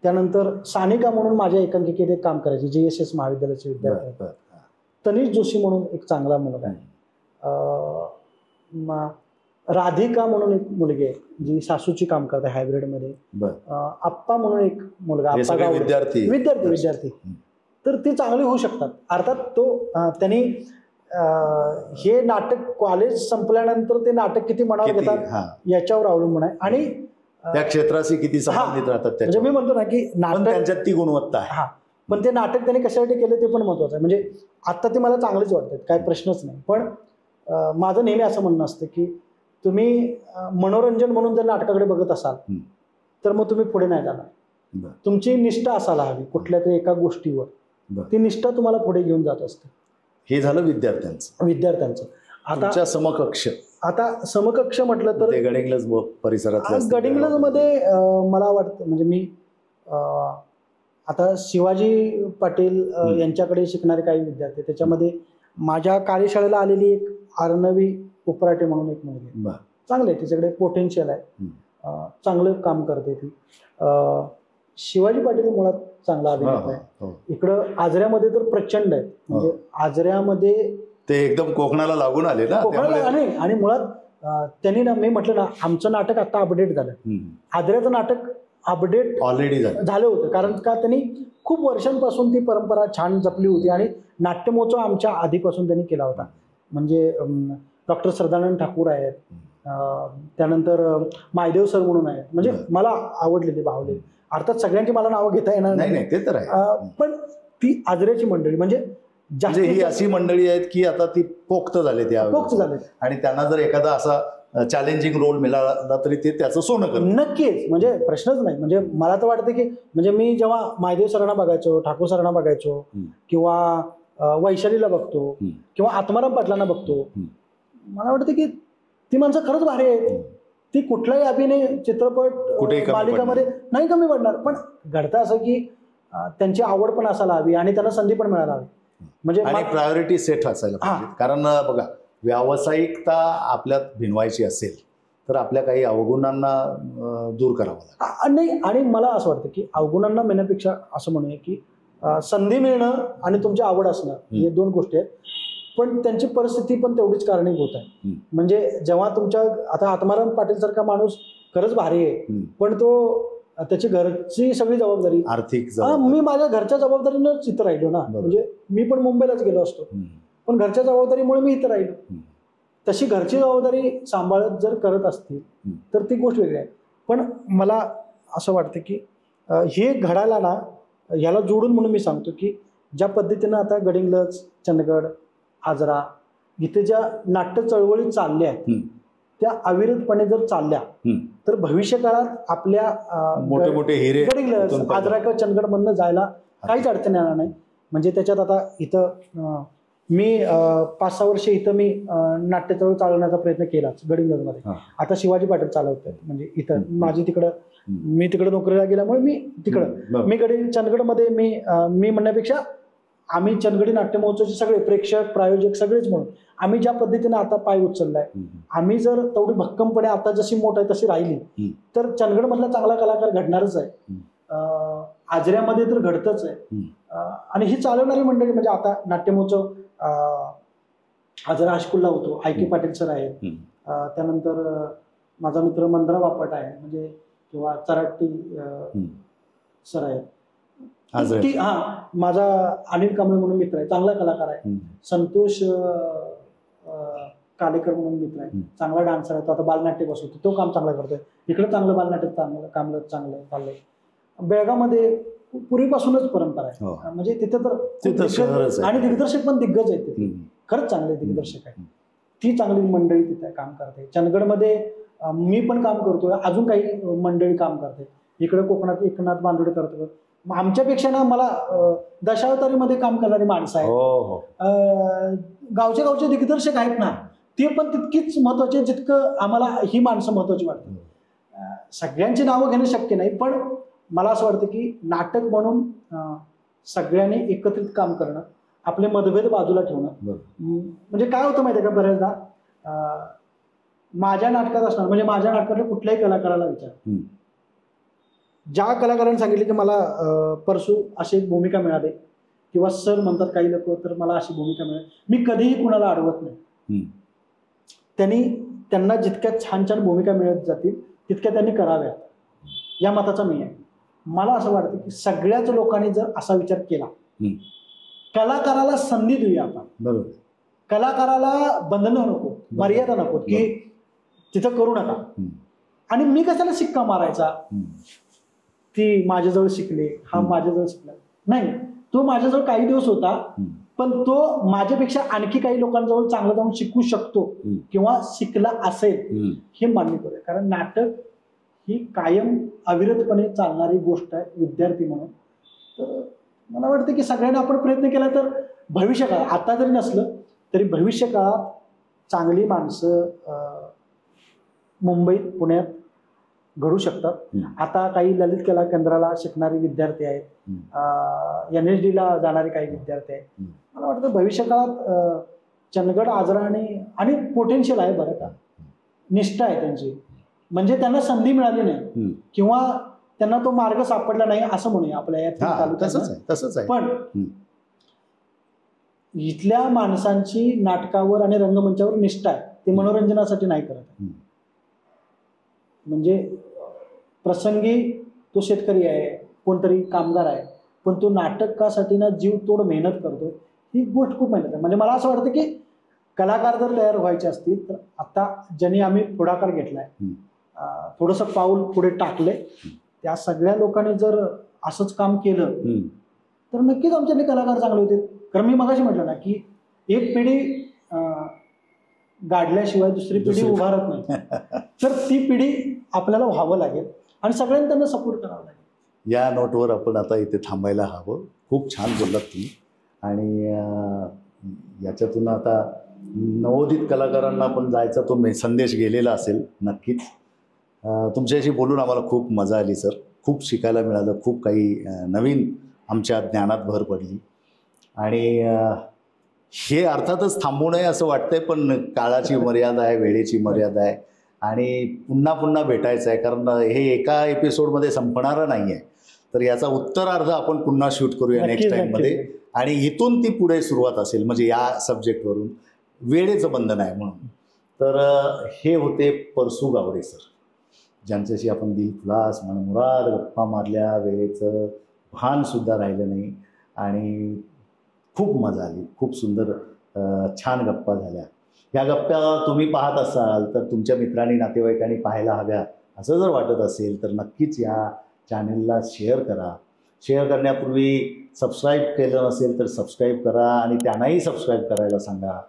त्यानंतर सानिका म्हणून माझ्या एकांकिकेत एक काम करायची, JSS महाविद्यालयाचे विद्यार्थी. तनिष जोशी म्हणून एक चांगला मुलगा आहे. राधिका म्हणून एक मुलगी आहे जी सासूची काम करते हायब्रिडमध्ये. आप्पा म्हणून एक मुलगा, विद्यार्थी तर ते चांगले होऊ शकतात. अर्थात त्यांनी हे नाटक कॉलेज संपल्यानंतर ते नाटक किती मनावर घेतात याच्यावर अवलंबून आहे आणि त्या क्षेत्राशी किती संबंधित राहतात. म्हणजे मी म्हणतो ना की नाटक त्यांच्यात ती गुणवत्ता आहे. पण ते नाटक त्यांनी कशासाठी केलं ते पण महत्वाचं आहे. म्हणजे आता ते मला चांगलेच वाटतात, काय प्रश्नच नाही. पण माझं नेहमी असं म्हणणं असतं की तुम्ही मनोरंजन म्हणून जर नाटकाकडे बघत असाल तर मग तुम्ही पुढे नाही जाणार. तुमची निष्ठा असायला हवी कुठल्या तरी एका गोष्टीवर, ती निष्ठा तुम्हाला पुढे घेऊन जात असते. हे झालं विद्यार्थ्यांचं. आता समकक्ष म्हटलं तर गडिंग्लज परिसरात, गडिंग्लजमध्ये मला वाटतं म्हणजे मी आता शिवाजी पाटील यांच्याकडे शिकणारे काही विद्यार्थी, त्याच्यामध्ये माझ्या कार्यशाळेला आलेली एक अर्णवी उपराटे म्हणून एक मुलगी, चांगले आहे, तिच्याकडे पोटेन्शियल आहे, चांगलं काम करते ती. शिवाजी पाटील मुळात चांगला अभिनेता आहे. इकडं आजऱ्यामध्ये तर प्रचंड आहे. म्हणजे आजऱ्यामध्ये ते एकदम कोकणाला लागून आले ना, आणि मुळात त्यांनी ना, मी म्हटलं ना, आमचं नाटक आता अपडेट झालं, आजऱ्याचं नाटक अपडेट ऑलरेडी झालं होतं. कारण का त्यांनी खूप वर्षांपासून ती परंपरा छान जपली होती आणि नाट्य महोत्सव आमच्या आधीपासून त्यांनी केला होता. म्हणजे डॉक्टर सदानंद ठाकूर आहेत, त्यानंतर मायदेव सर म्हणून आहेत, म्हणजे मला आवडले ते, भावले. अर्थात सगळ्यांची मला नावं घेता येणार नाही, ते तर आहे, पण ती आजऱ्याची मंडळी म्हणजे ही अशी मंडळी आहेत की आता ती पोक्त झाले आणि त्यांना जर एखादा असा चॅलेंजिंग रोल मिळाला तरी ते त्याचं सोनं करतात. नक्कीच, म्हणजे प्रश्नच नाही. म्हणजे मला तर वाटतं की म्हणजे मी जेव्हा मायदेव सरांना बघायचो, ठाकूर सरांना बघायचो, किंवा वैशालीला बघतो, किंवा आत्माराम पाटलांना बघतो, मला वाटतं की ती माणसं खरंच भारी आहेत. ती कुठलाही अभिनय, चित्रपट, मालिकामध्ये नाही कमी पडणार. पण घडतं असं की त्यांची आवड पण असायला हवी आणि त्यांना संधी पण मिळायला हवी. म्हणजे प्रायोरिटी सेट असायला पाहिजे. कारण बघा, व्यावसायिकता आपल्यात भिनवायची असेल तर आपल्या काही अवगुणांना दूर करावं लागतं. नाही, आणि मला असं वाटतं की अवगुणांना म्हणण्यापेक्षा असं म्हणूया की संधी मिळणं आणि तुमची आवड असणं हे दोन गोष्टी आहेत. पण त्यांची परिस्थिती पण तेवढीच कारणीभूत आहे. म्हणजे जेव्हा तुमच्या आता आत्माराम पाटील सारखा माणूस खरंच भारी आहे, पण तो त्याची घरची सगळी जबाबदारी, आर्थिक मी माझ्या घरच्या जबाबदारीनं इथं राहिलो ना. म्हणजे मी पण मुंबईलाच गेलो असतो, पण घरच्या जबाबदारीमुळे मी इथं राहिलो. तशी घरची जबाबदारी सांभाळत जर करत असतील तर ती गोष्ट वेगळी आहे. पण मला असं वाटतं की हे घडायला ना, ह्याला जोडून म्हणून मी सांगतो की ज्या पद्धतीनं आता गडिंग्लज, चंदगड, आजरा इथे ज्या नाट्य चळवळी चालल्या आहेत त्या अविरतपणे जर चालल्या तर भविष्य काळात आपल्या मोठे मोठे हिरे गडिंग्लज, आजरा किंवा चंदगड मधनं जायला काहीच अडचण येणार नाही. म्हणजे त्याच्यात आता इथं मी 5-6 वर्ष इथं मी नाट्य चळवळ चालवण्याचा प्रयत्न केलाच गडिंग्लजमध्ये. आता शिवाजी पाटील चालवतात. म्हणजे इथं माझी मी तिकडं नोकरीला गेल्यामुळे मी तिकडं, मी चंदगडमध्ये मी म्हणण्यापेक्षा आम्ही चंदगडी नाट्य महोत्सवचे सगळे प्रेक्षक, प्रायोजक सगळेच म्हणून आम्ही ज्या पद्धतीने आता पाय उचललाय, आम्ही जर तेवढी भक्कमपणे आता जशी मोठ आहे तशी राहिली तर चंदगडमधला चांगला कलाकार घडणारच आहे, आजऱ्यामध्ये तर घडतच आहे. आणि ही चालवणारी मंडळी म्हणजे आता नाट्य महोत्सव आजरा हायस्कूलला होतो. आय के पाटील सर आहेत. त्यानंतर माझा मित्र मंद्रा बापट आहे, म्हणजे किंवा चराटी सर आहेत. माझा अनिल कांबळे म्हणून मित्र आहे, चांगला कलाकार आहे. संतोष कालेकर म्हणून मित्र आहे, चांगला डान्सर आहे. तो आता बालनाट्य बसवतो, तो काम चांगला करतोय. इकडे चांगलं बालनाट्य काम चांगलं चाललंय. बेळगावमध्ये पूर्वीपासूनच परंपरा आहे, म्हणजे तिथे तर आणि दिग्दर्शक पण दिग्गज आहेत तिथे, खरंच चांगले दिग्दर्शक आहेत. ती चांगली मंडळी तिथे काम करते. चंदगडमध्ये मी पण काम करतोय, अजून काही मंडळी काम करते. इकडे कोकणात एकनाथ बांदोडे करतो. आमच्यापेक्षा ना मला दशावतारीमध्ये काम करणारी माणसं आहेत, गावचे दिग्दर्शक आहेत ना, ते पण तितकीच महत्वाचे जितकं आम्हाला ही माणसं महत्वाची वाटतात. सगळ्यांची नावं घेणं शक्य नाही, पण मला असं वाटतं की नाटक म्हणून सगळ्यांनी एकत्रित काम करणं, आपले मतभेद बाजूला ठेवणं. म्हणजे काय होतं माहिती आहे का, बऱ्याचदा माझ्या नाटकात असणार, म्हणजे माझ्या नाटकातल्या कुठल्याही कलाकाराला विचार, ज्या कलाकारांनी सांगितले की मला परसू अशी एक भूमिका मिळाली, किंवा सर म्हणतात काही लोक तर मला अशी भूमिका मिळाली, मी कधीही कुणाला अडवत नाही. त्यांना जितक्या छान छान भूमिका मिळत जातील तितक्या त्यांनी कराव्यात, या मताचा मी आहे. मला असं वाटतं की सगळ्याच लोकांनी जर असा विचार केला, कलाकाराला संधी देऊया आपण. बरोबर, कलाकाराला बंधनं नको, मर्यादा नको की तिथं करू नका. आणि मी कशाला शिक्का मारायचा, ती माझ्याजवळ शिकले, हा माझ्याजवळ शिकला नाही. तो माझ्याजवळ काही दिवस होता, पण तो माझ्यापेक्षा आणखी काही लोकांजवळ चांगलं जाऊन शिकू शकतो किंवा शिकला असेल, हे मान्य करूया. कारण नाटक ही कायम अविरतपणे चालणारी गोष्ट आहे विद्यार्थी म्हणून. तर मला वाटतं की सगळ्यांना आपण प्रयत्न केला तर भविष्य काळात, आता जरी नसलं तरी भविष्य काळात चांगली माणसं मुंबईत पुण्यात घडू शकतात. आता काही ललित कला केंद्राला शिकणारे विद्यार्थी आहेत, NSD ला जाणारे काही विद्यार्थी आहेत. मला वाटतं भविष्य काळात चंदगड, आजरा आणि पोटेन्शियल आहे बरं का, निष्ठा आहे त्यांची. म्हणजे त्यांना संधी मिळाली नाही किंवा त्यांना तो मार्ग सापडला नाही असं म्हणूया आपल्या या तालुक्यात. पण इथल्या माणसांची नाटकावर आणि रंगमंचावर निष्ठा आहे, ते मनोरंजनासाठी नाही करत. म्हणजे प्रसंगी तो शेतकरी आहे, कोणतरी कामगार आहे, पण तो नाटकासाठी ना जीव तोड मेहनत करतो. ही गोष्ट खूप मेहनत आहे. म्हणजे मला असं वाटतं की कलाकार जर तयार व्हायचे असतील तर आता ज्यांनी आम्ही पुढाकार घेतलाय, थोडंसं पाऊल पुढे टाकलंय, त्या सगळ्या लोकांनी जर असंच काम केलं तर नक्कीच आमच्याकडे कलाकार चांगले होते. कारण मी मगाशी म्हटलं ना की एक पिढी गाडल्याशिवाय दुसरी पिढी उभारत नाही, तर ती पिढी आपल्याला व्हावं लागेल आणि सगळ्यांनी त्यांना सपोर्ट करावा लागेल. या नोटवर आपण आता इथे थांबायला हवं. खूप छान बोललात तुम्ही. आणि याच्यातून आता नवोदित कलाकारांना पण जायचा तो संदेश गेलेला असेल नक्कीच. तुमच्याशी बोलून आम्हाला खूप मजा आली सर, खूप शिकायला मिळालं, खूप काही नवीन आमच्या ज्ञानात भर पडली. आणि हे अर्थातच थांबू नये असं वाटतंय, पण काळाची मर्यादा आहे, वेळेची मर्यादा आहे आणि पुन्हा पुन्हा भेटायचं आहे. कारण हे एका एपिसोडमध्ये संपणारं नाही आहे, तर याचा उत्तरार्ध आपण पुन्हा शूट करूया नेक्स्ट टाईममध्ये. आणि इथून ती पुढे सुरुवात असेल, म्हणजे या सब्जेक्टवरून वेळेचं बंधन आहे म्हणून. तर हे होते परसू गावडे सर, ज्यांच्याशी आपण दिलखुलास मनमुराद गप्पा मारल्या, वेळेचं भानसुद्धा राहिलं नाही आणि खूप मजा आली. खूप सुंदर छान गप्पा झाल्या. या गप्पा तुम्ही पाहत असाल तर तुमच्या मित्रांनी नातेवाईकांनी पाहायला हव्या असं जर वाटत असेल तर नक्कीच या चॅनलला शेअर करा. शेअर करण्यापूर्वी सबस्क्राईब केलं नसेल तर सबस्क्राईब करा आणि त्यांनाही सबस्क्राईब करायला सांगा.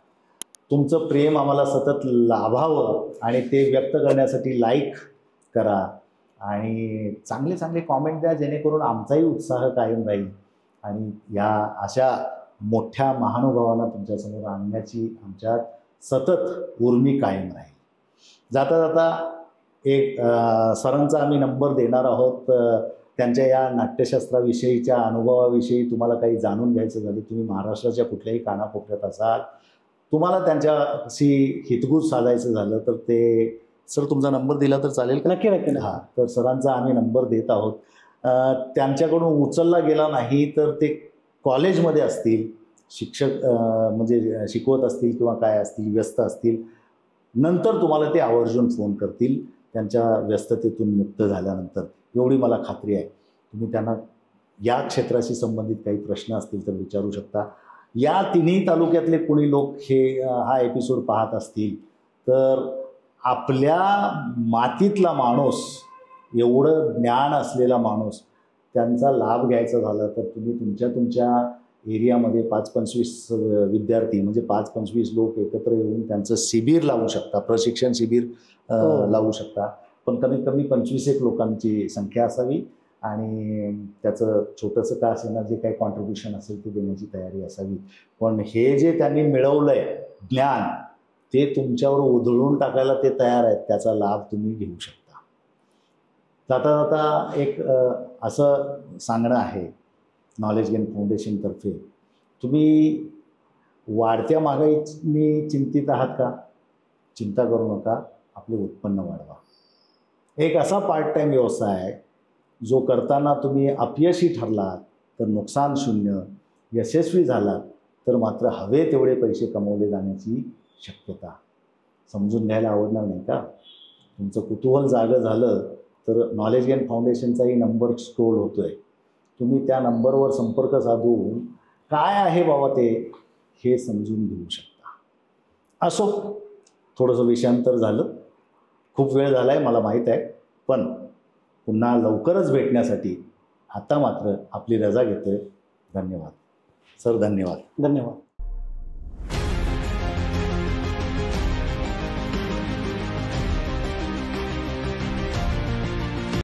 तुमचं प्रेम आम्हाला सतत लाभावं आणि ते व्यक्त करण्यासाठी लाईक करा आणि चांगले चांगले कॉमेंट द्या, जेणेकरून आमचाही उत्साह कायम राहील आणि या अशा मोठ्या महानुभावांना तुमच्यासमोर आणण्याची आमच्यात सतत उर्मी कायम राहील. जाता जाता एक सरांचा आम्ही नंबर देणार आहोत. त्यांच्या या नाट्यशास्त्राविषयीच्या अनुभवाविषयी तुम्हाला काही जाणून घ्यायचं झालं, तुम्ही महाराष्ट्राच्या कुठल्याही कानाकोपऱ्यात असाल, तुम्हाला त्यांच्याशी हितगुज साधायचं झालं तर ते सर तुमचा नंबर दिला तर चालेल का? नक्की नक्की. हां, तर सरांचा आम्ही नंबर देत आहोत. त्यांच्याकडून उचलला गेला नाही तर ते कॉलेजमध्ये असतील शिक्षक म्हणजे शिकवत असतील किंवा काय असतील, व्यस्त असतील, नंतर तुम्हाला ते आवर्जून फोन करतील त्यांच्या व्यस्ततेतून मुक्त झाल्यानंतर, एवढी मला खात्री आहे. तुम्ही त्यांना या क्षेत्राशी संबंधित काही प्रश्न असतील तर विचारू शकता. या तिन्ही तालुक्यातले कोणी लोक हा एपिसोड पाहत असतील तर आपल्या मातीतला माणूस, एवढं ज्ञान असलेला माणूस, त्यांचा लाभ घ्यायचा झाला तर तुम्ही तुमच्या एरियामध्ये 5-25 विद्यार्थी म्हणजे 5-25 लोक एकत्र येऊन त्यांचं शिबिर लावू शकता, प्रशिक्षण शिबिर लावू शकता. पण कमीत कमी 25 लोकांची संख्या असावी आणि त्याचं छोटंसं का असेना जे काही कॉन्ट्रीब्युशन असेल ते देण्याची तयारी असावी. पण हे जे त्यांनी मिळवलं आहे ज्ञान, ते तुमच्यावर उधळून टाकायला ते तयार आहेत. त्याचा लाभ तुम्ही घेऊ शकता. जाता जाता एक असं सांगणं आहे नॉलेज गेन फाउंडेशनतर्फे, तुम्ही वाढत्या महागाईने चिंतित आहात का? चिंता करू नका, आपले उत्पन्न वाढवा. एक असा पार्ट टाईम व्यवसाय आहे जो करताना तुम्ही अपयशी ठरलात तर नुकसान शून्य, यशस्वी झालात तर मात्र हवे तेवढे पैसे कमवले जाण्याची शक्यता. समजून घ्यायला आवडणार नाही का? तुमचं कुतूहल जागं झालं तर नॉलेज गेन फाउंडेशनचाही नंबर स्क्रोल होतो आहे. तुम्ही त्या नंबरवर संपर्क साधून काय आहे बाबा ते हे समजून घेऊ शकता. असो, थोडंसं विषयांतर झालं, खूप वेळ झाला आहे मला माहीत आहे, पण पुन्हा लवकरच भेटण्यासाठी आता मात्र आपली रजा घेतोय. धन्यवाद सर. धन्यवाद. धन्यवाद.